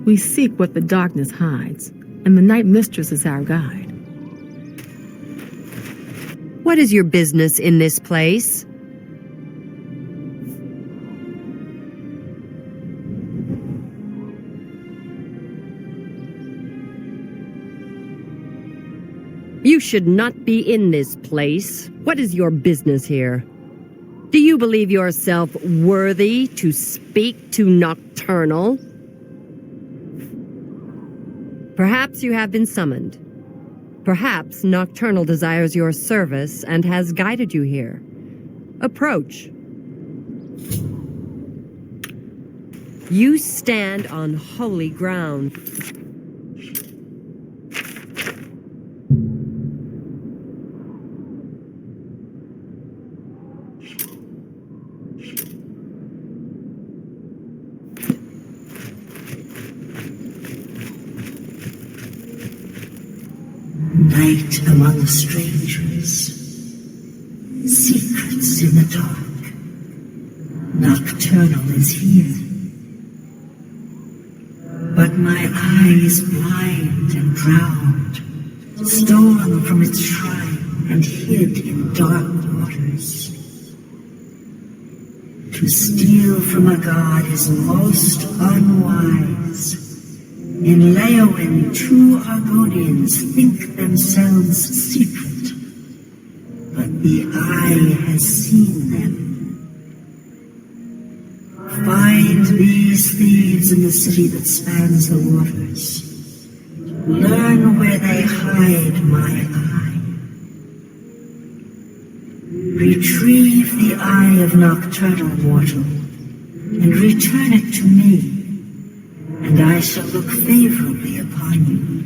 We seek what the darkness hides, and the Night Mistress is our guide. What is your business in this place? You should not be in this place. What is your business here? Do you believe yourself worthy to speak to Nocturnal? Perhaps you have been summoned. Perhaps Nocturnal desires your service and has guided you here. Approach. You stand on holy ground. Night among the strangers, secrets in the dark. Nocturnal is here. But my eye is blind and drowned, stolen from its shrine and hid in dark waters. To steal from a god is most unwise. In Leowin, 2 Argonians think themselves secret, but the Eye has seen them. Find these thieves in the city that spans the waters. Learn where they hide my eye. Retrieve the Eye of Nocturnal Mortal, and return it to me. And I shall look favorably upon you.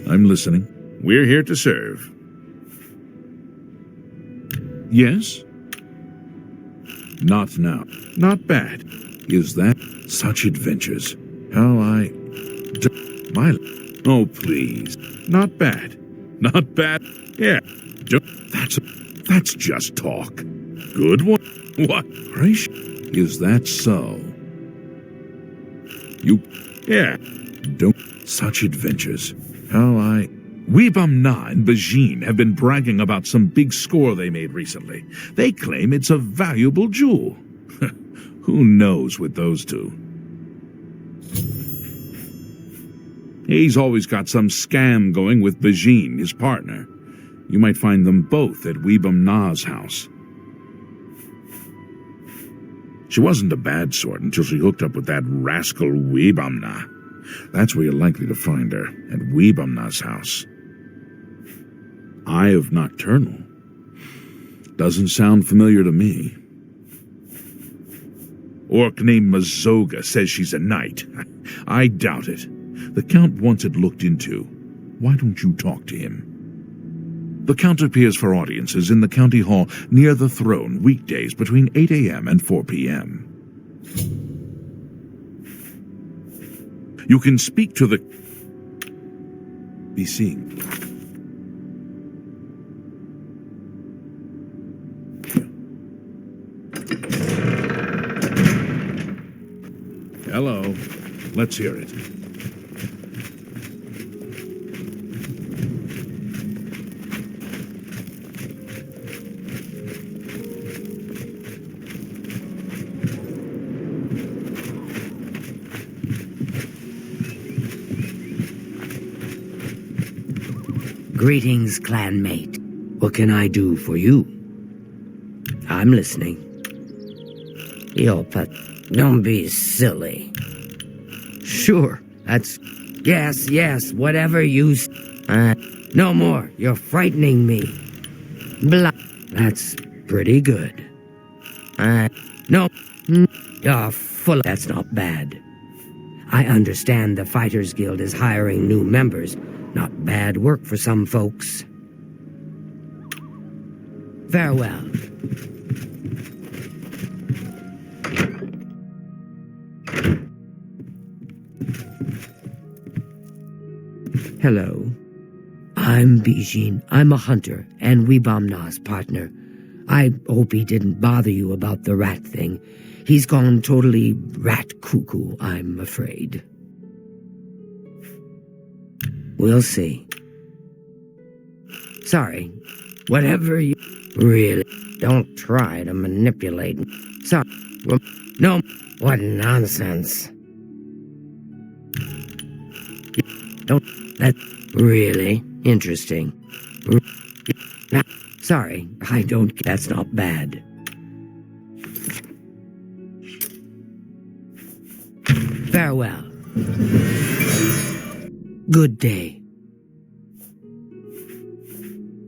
I'm listening. We're here to serve. Yes? Not now. Not bad. Is that such adventures? Oh, please. Not bad. Not bad. Yeah. That's just talk. Good one. What? Gracious. Is that so? Yeah. Don't. Such adventures. Weebum-Na and Bajin have been bragging about some big score they made recently. They claim it's a valuable jewel. Who knows with those two? He's always got some scam going with Bajin, his partner. You might find them both at Weebum-Na's house. She wasn't a bad sort until she hooked up with that rascal Weebum-Na. That's where you're likely to find her, at Weebum-Na's house. Eye of Nocturnal. Doesn't sound familiar to me. Orc named Mazoga says she's a knight. I doubt it. The Count wants it looked into. Why don't you talk to him? The Count appears for audiences in the county hall near the throne weekdays between 8 a.m. and 4 p.m. You can speak to the... Be seen. Hello. Let's hear it. Greetings, clanmate. What can I do for you? I'm listening. Don't be silly. Sure, that's... Yes, whatever you... no more, you're frightening me. Blah. That's pretty good. No. You're full... That's not bad. I understand the Fighters Guild is hiring new members. Not bad work for some folks. Farewell. Hello. I'm Bijin. I'm a hunter and Weebum-Na's partner. I hope he didn't bother you about the rat thing. He's gone totally rat cuckoo, I'm afraid. We'll see. Sorry. Whatever you... Really, don't try to manipulate me. Sorry. No. What nonsense. Don't... That's really interesting. Sorry, I don't... That's not bad. Farewell. Good day.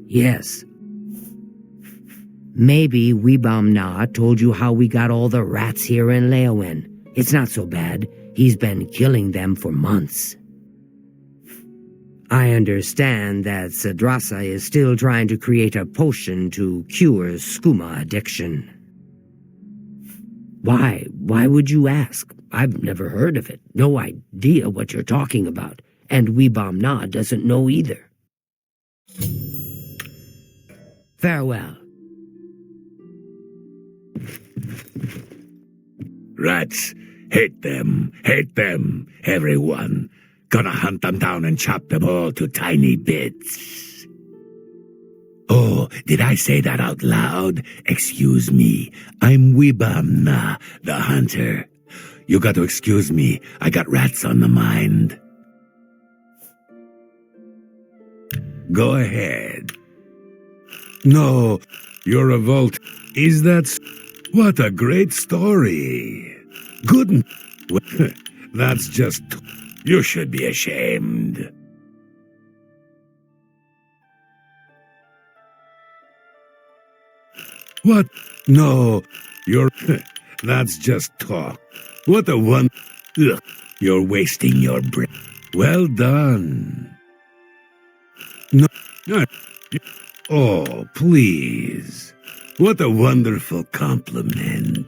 Yes. Maybe Weebum-Na told you how we got all the rats here in Leowen. It's not so bad. He's been killing them for months. I understand that Sadrasa is still trying to create a potion to cure skooma addiction. Why? Why would you ask? I've never heard of it. No idea what you're talking about. And Weebum-Na doesn't know either. Farewell. Rats. Hate them, everyone. Gonna hunt them down and chop them all to tiny bits. Oh, did I say that out loud? Excuse me. I'm Weebum-Na, the hunter. You got to excuse me. I got rats on the mind. Go ahead. No, your revolt. Is that... What a great story. Good... That's just... You should be ashamed. What? No, you're... That's just talk. What a one... Ugh, you're wasting your breath. Well done. No, not. Oh, please. What a wonderful compliment.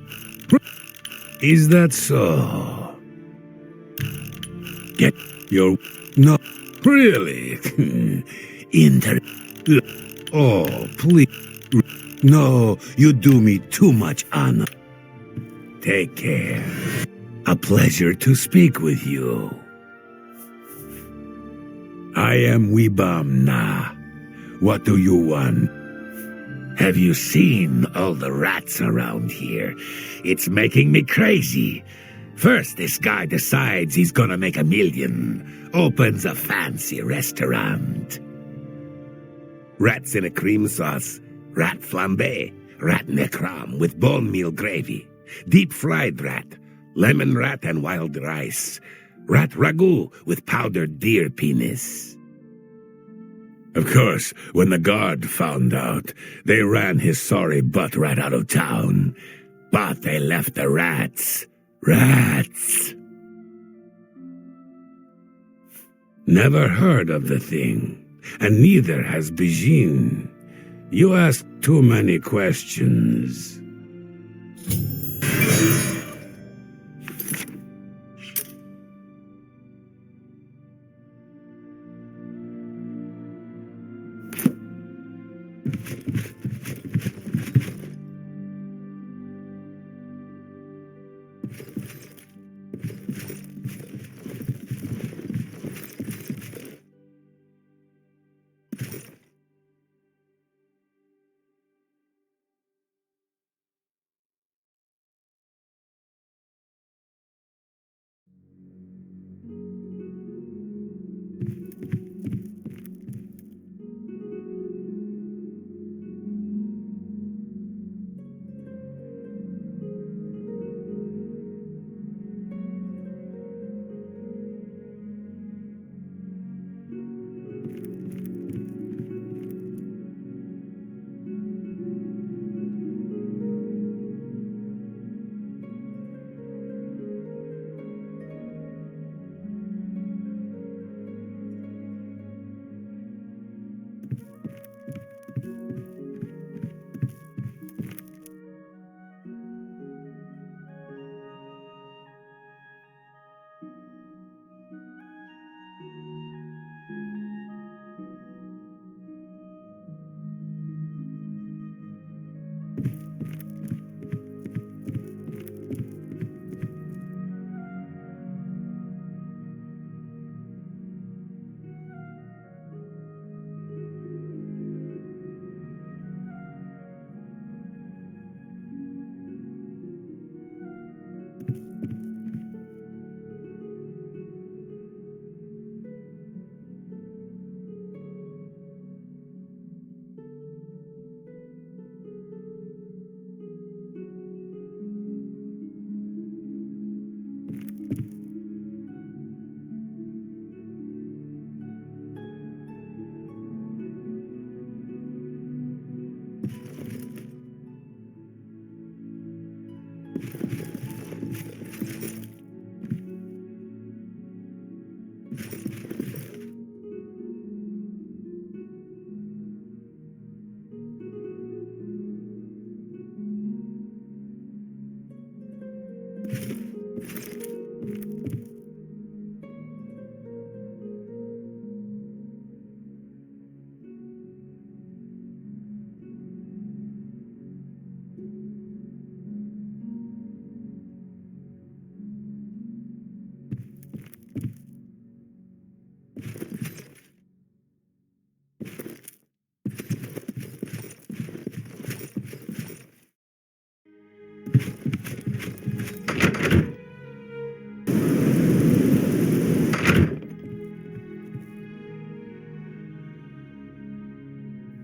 Is that so? Get your... No, really? Oh, please. No, you do me too much honor. Take care. A pleasure to speak with you. I am Weebam Na. What do you want? Have you seen all the rats around here? It's making me crazy. First, this guy decides he's gonna make $1 million. Opens a fancy restaurant. Rats in a cream sauce. Rat flambe. Rat necrom with bone meal gravy. Deep fried rat. Lemon rat and wild rice. Rat ragu with powdered deer penis. Of course, when the guard found out, they ran his sorry butt right out of town. But they left the rats. Rats! Never heard of the thing, and neither has Bijin. You ask too many questions.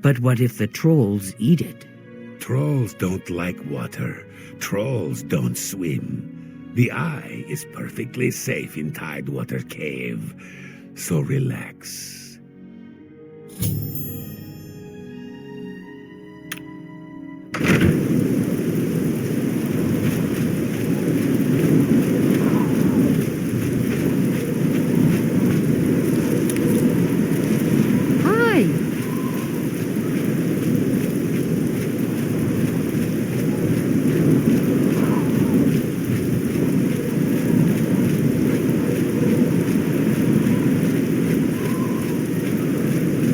But what if the trolls eat it? Trolls don't like water. Trolls don't swim. The eye is perfectly safe in Tidewater Cave. So relax. Hi!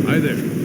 Hi there.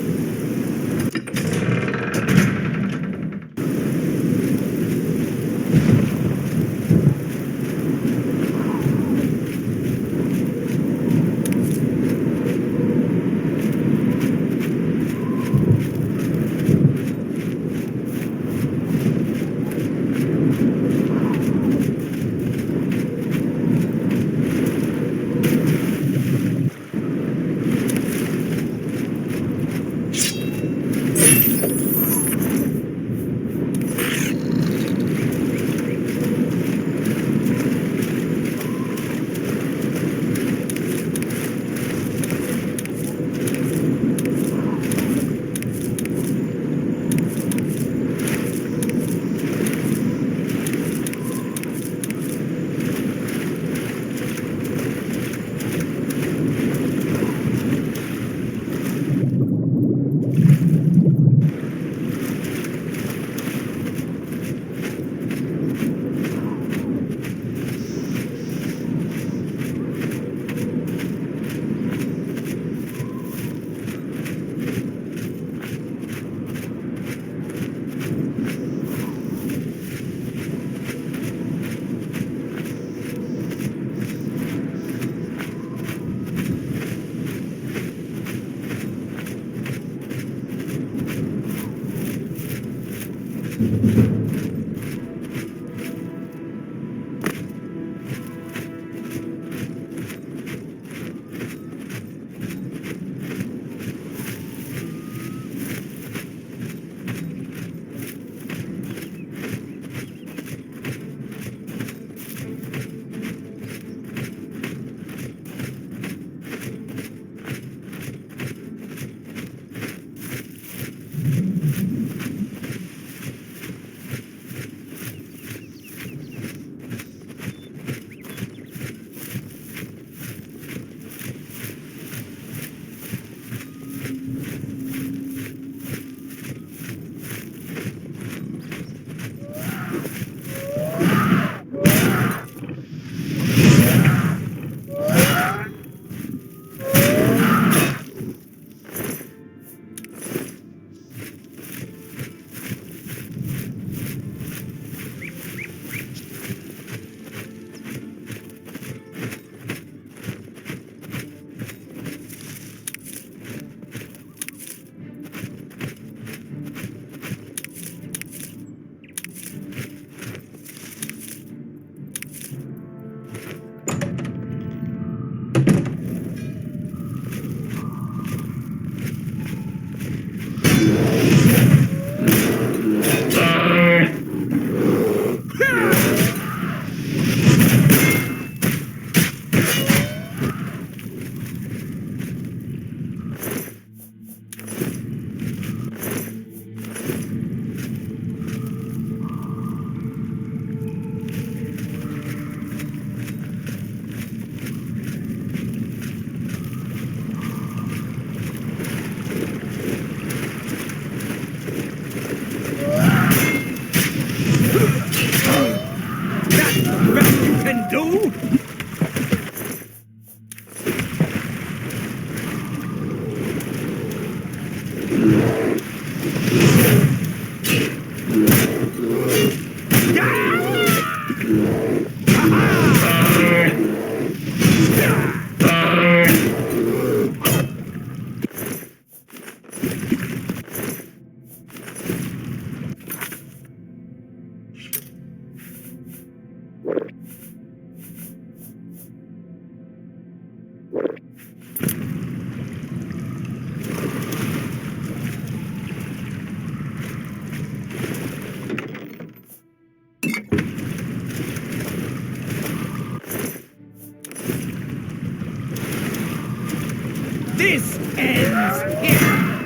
This ends here.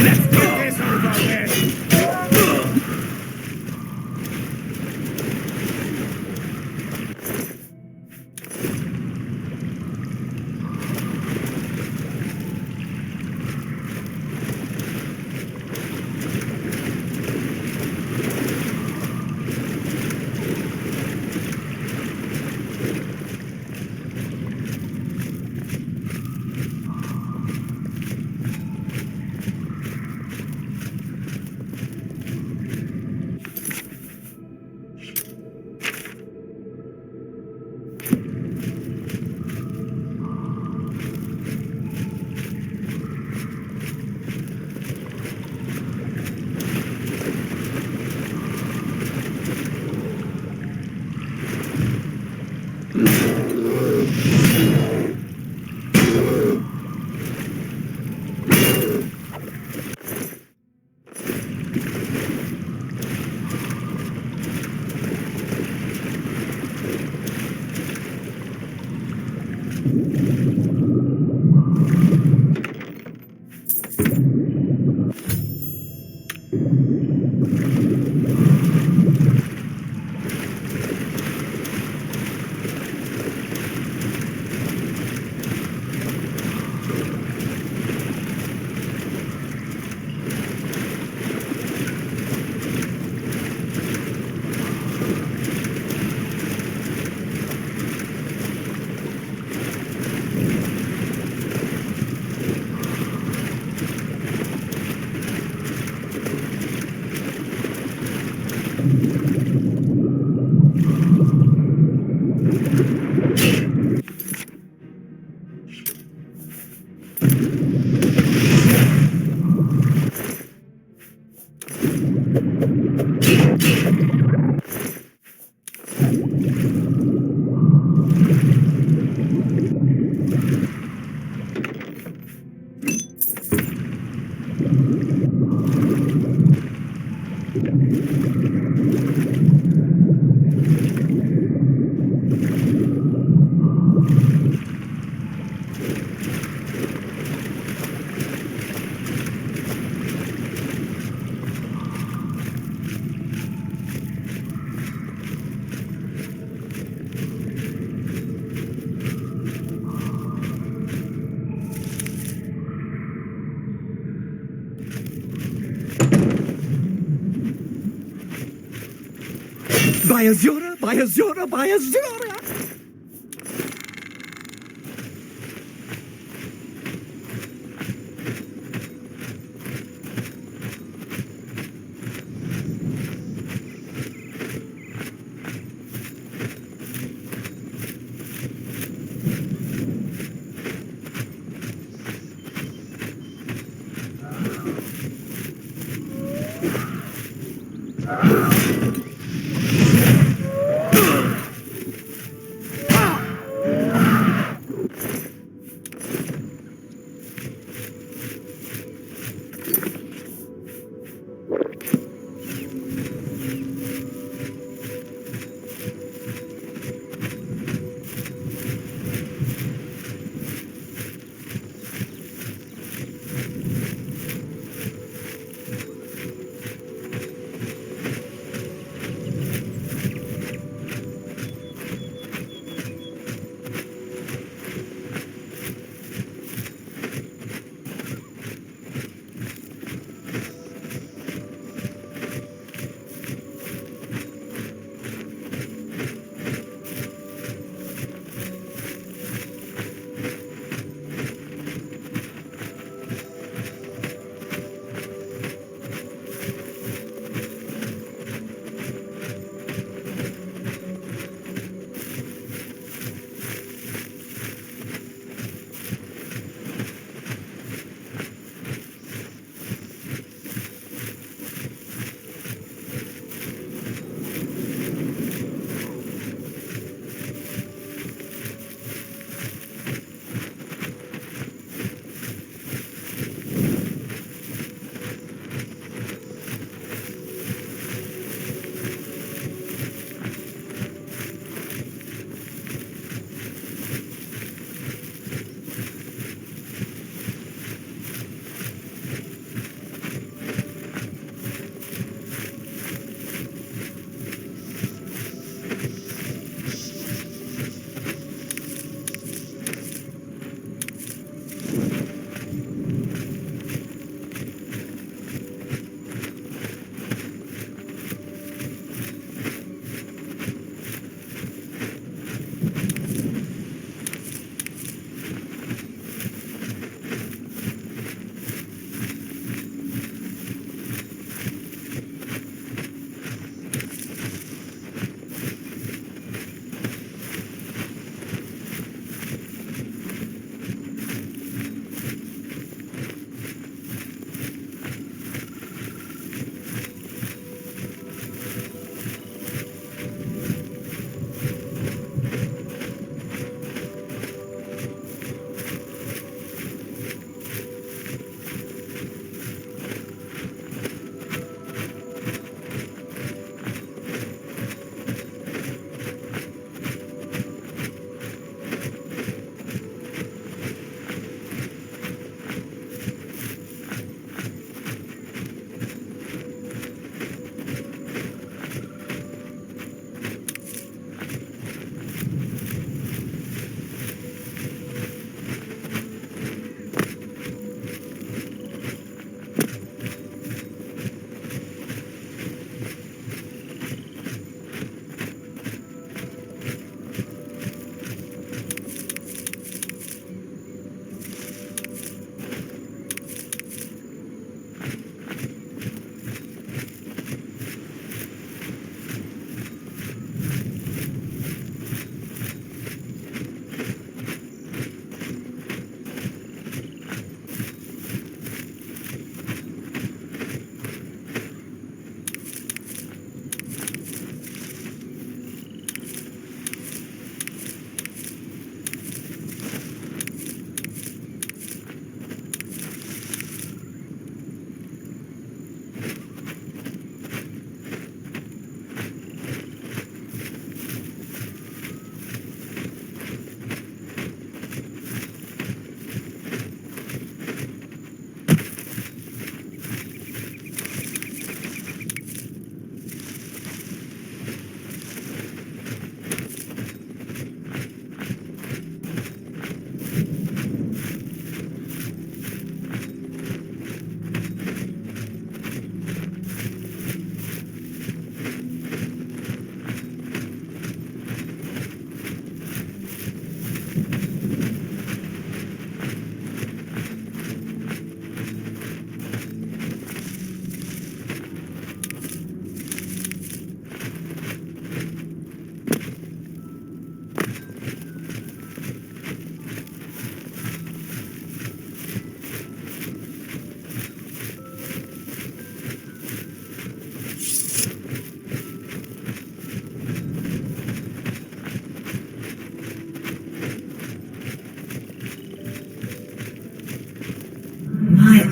Let's get this over with. By Azura, by Azura, by Azura!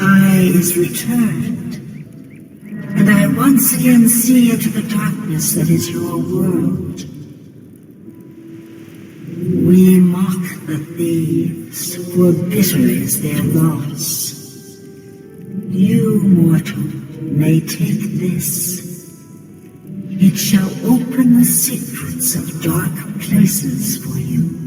eye is returned, and I once again see into the darkness that is your world. We mock the thieves, for bitter is their loss. You, mortal, may take this. It shall open the secrets of dark places for you.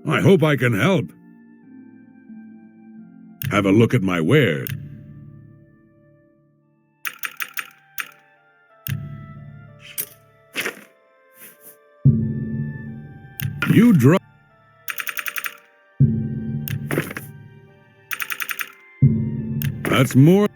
I hope I can help. Have a look at my wares. You drop. That's more.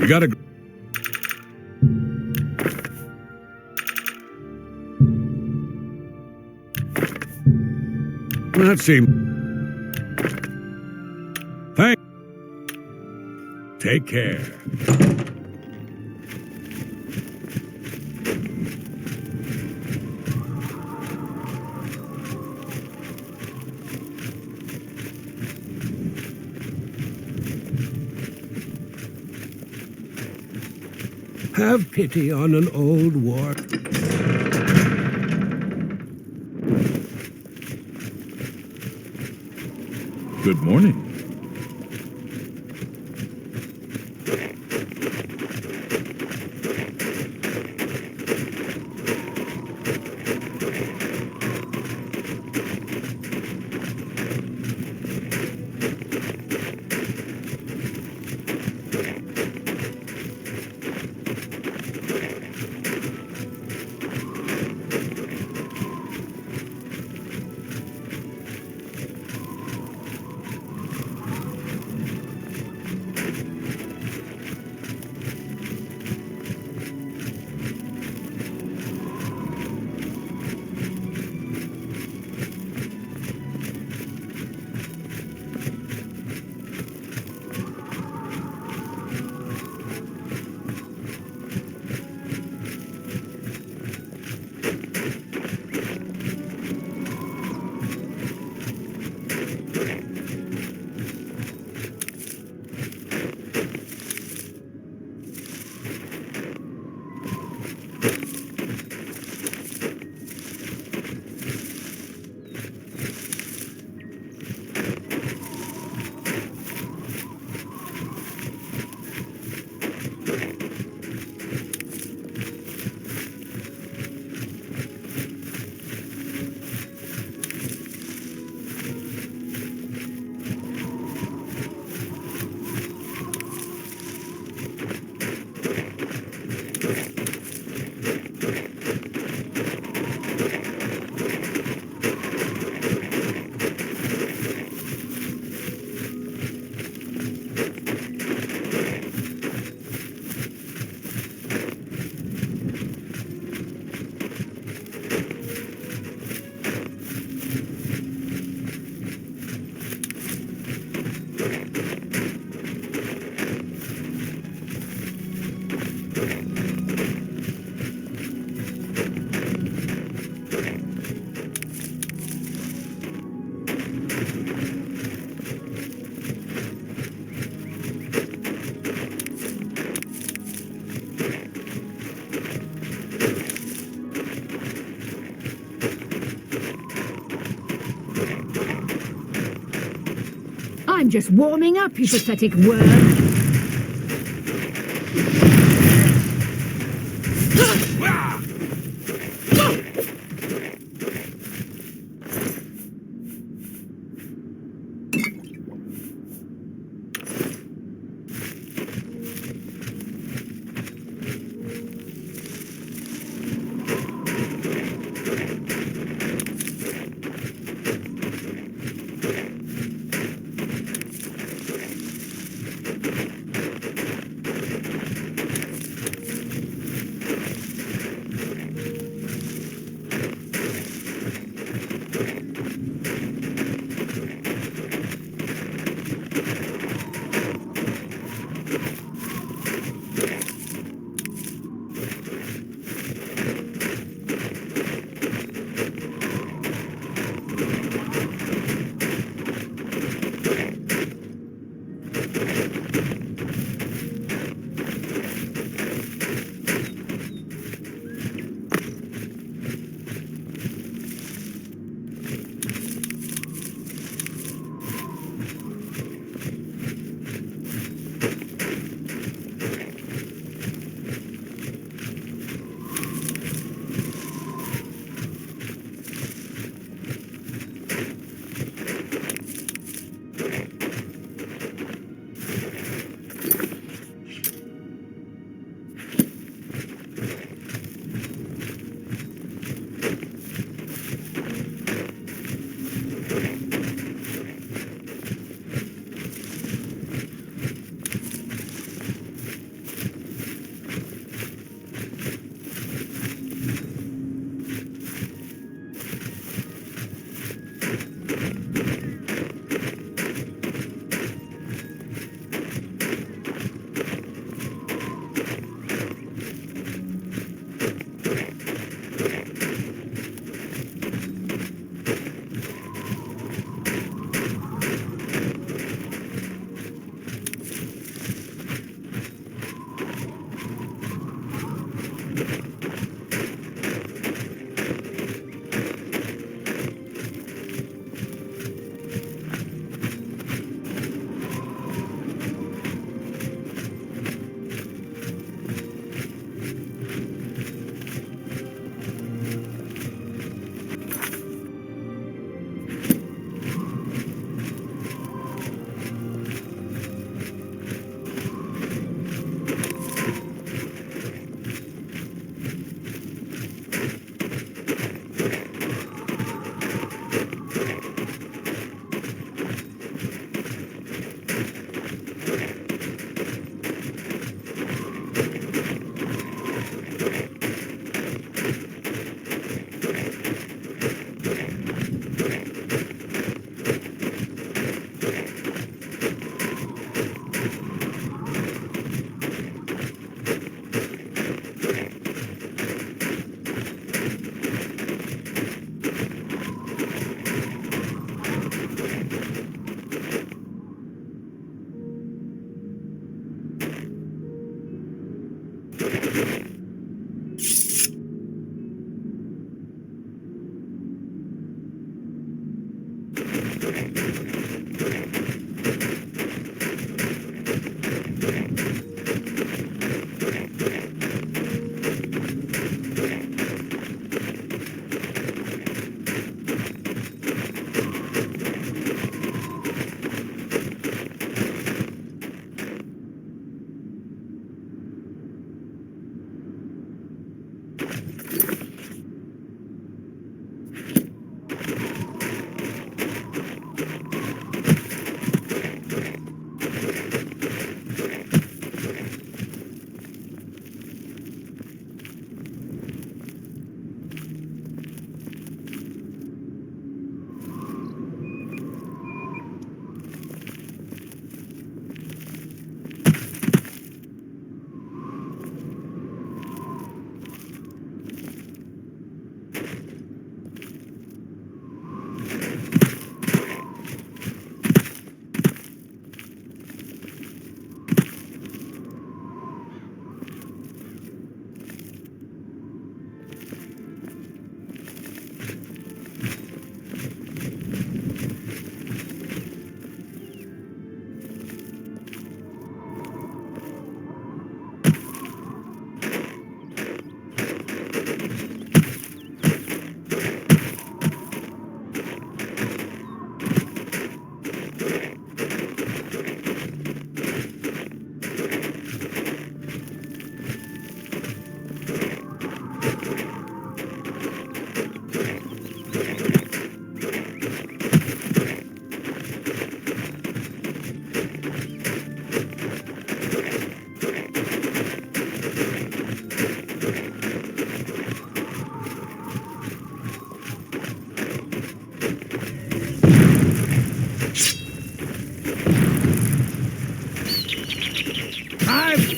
You gotta. That seemed. Thank. Take care. Have pity on an old war. Good morning. I'm just warming up, you pathetic worm.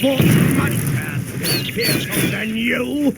for my path is fearsome than you.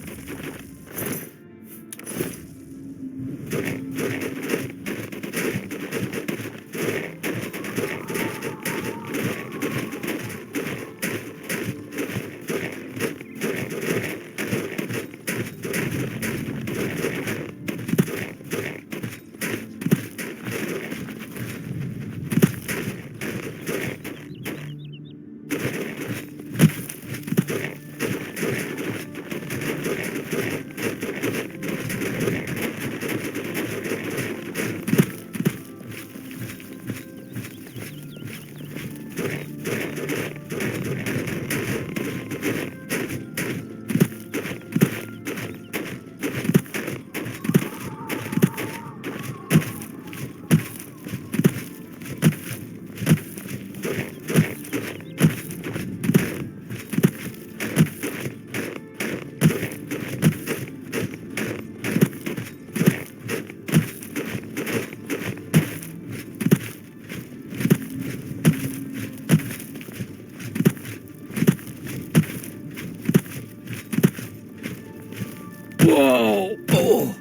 Whoa! Oh.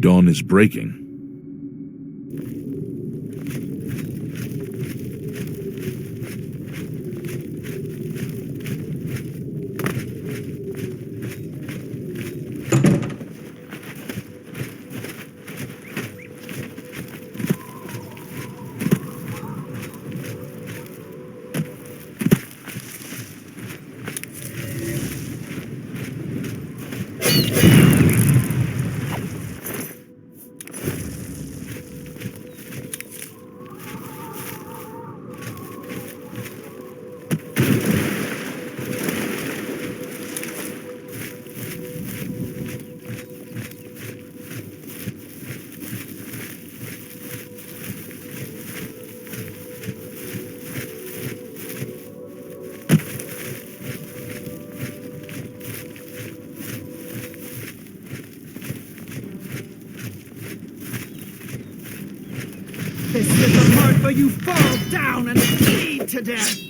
Dawn is breaking. This is the part where you fall down and bleed to death!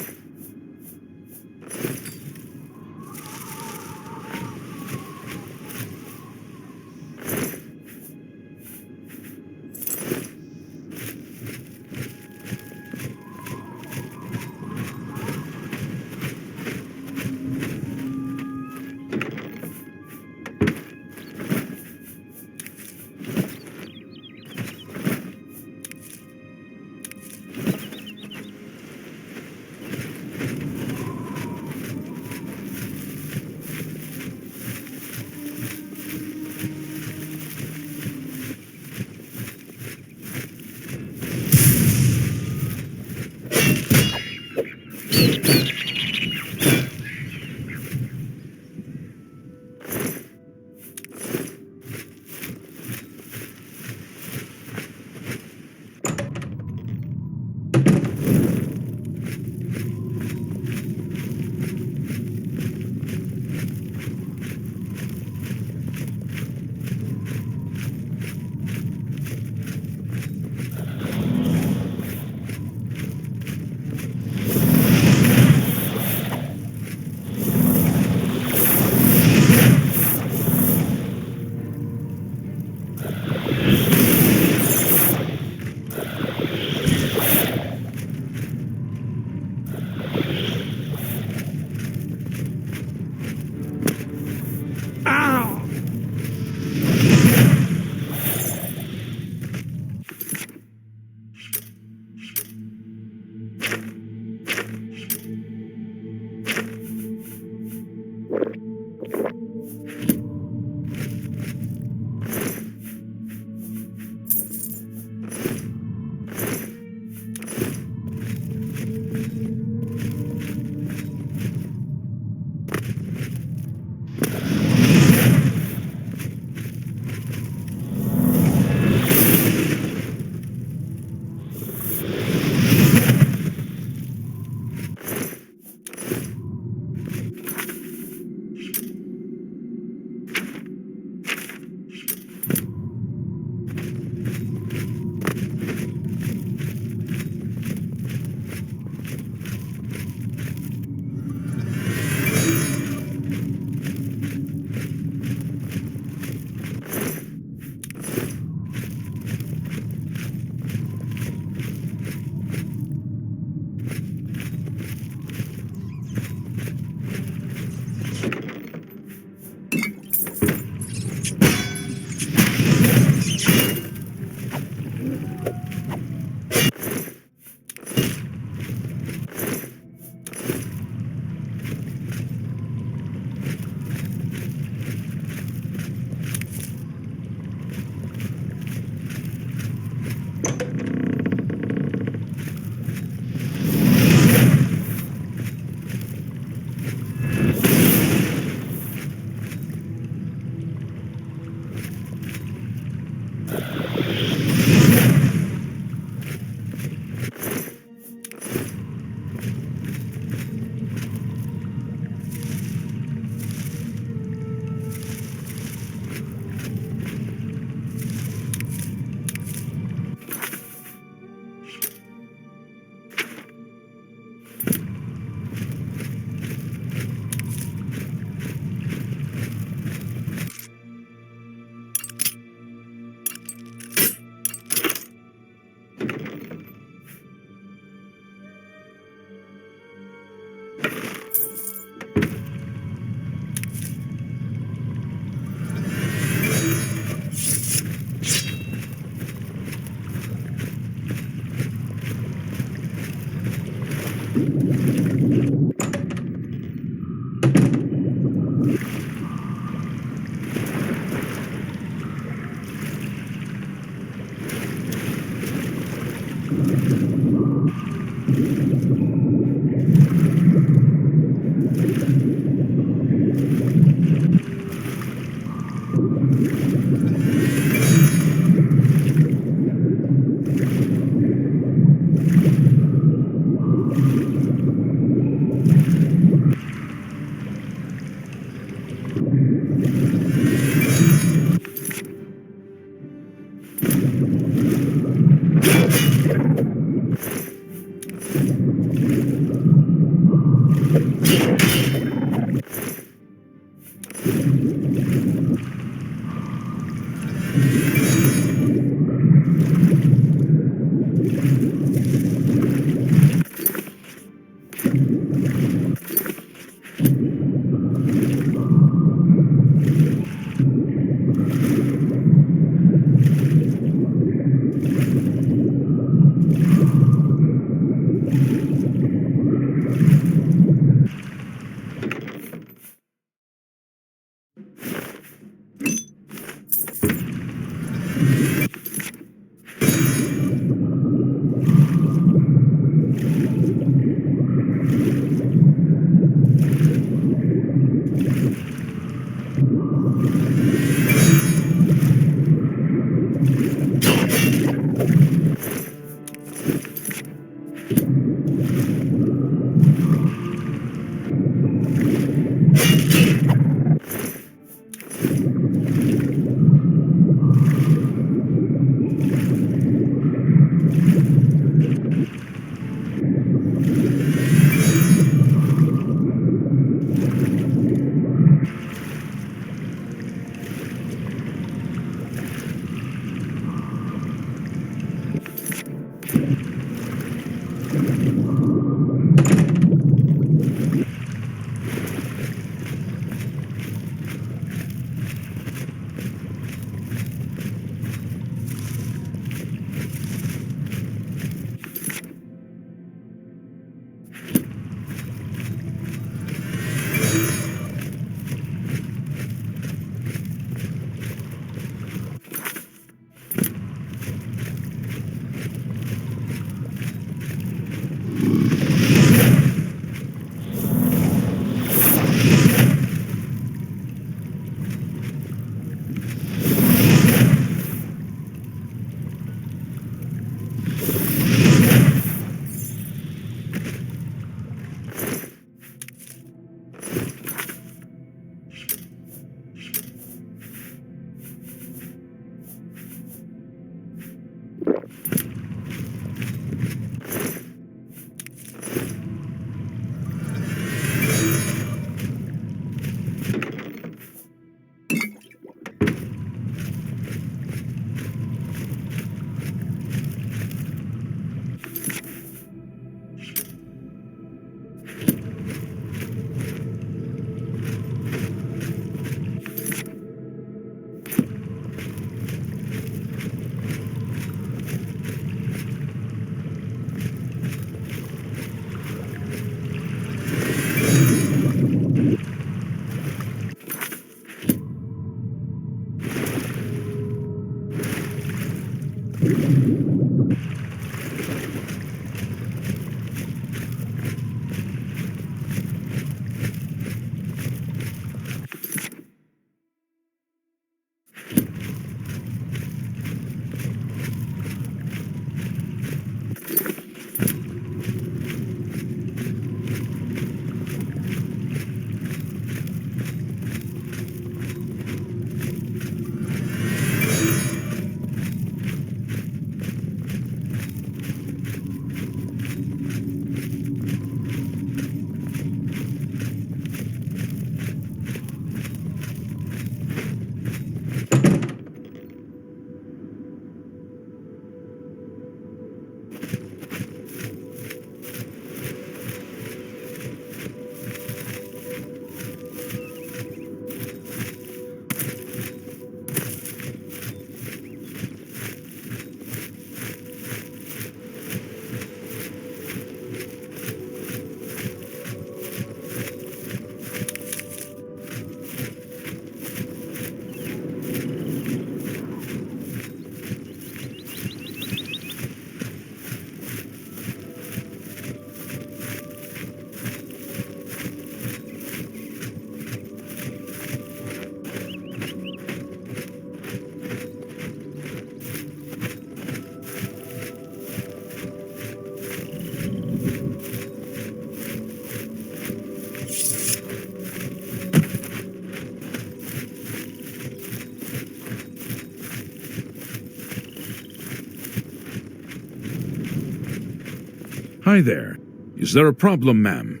Hi there. Is there a problem, ma'am?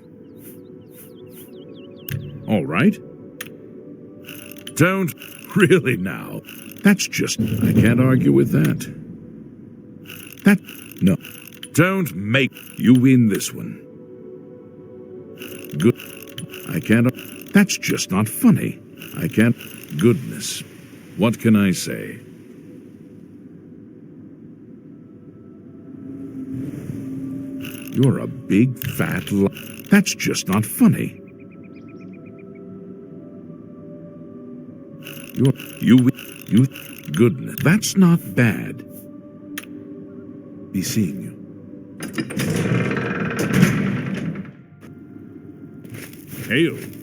All right. Don't. Really now. That's just. I can't argue with that. No. Don't make. You win this one. Good. I can't. That's just not funny. I can't. Goodness. What can I say? You're a big fat That's just not funny. You, goodness, that's not bad. Be seeing you. Hail.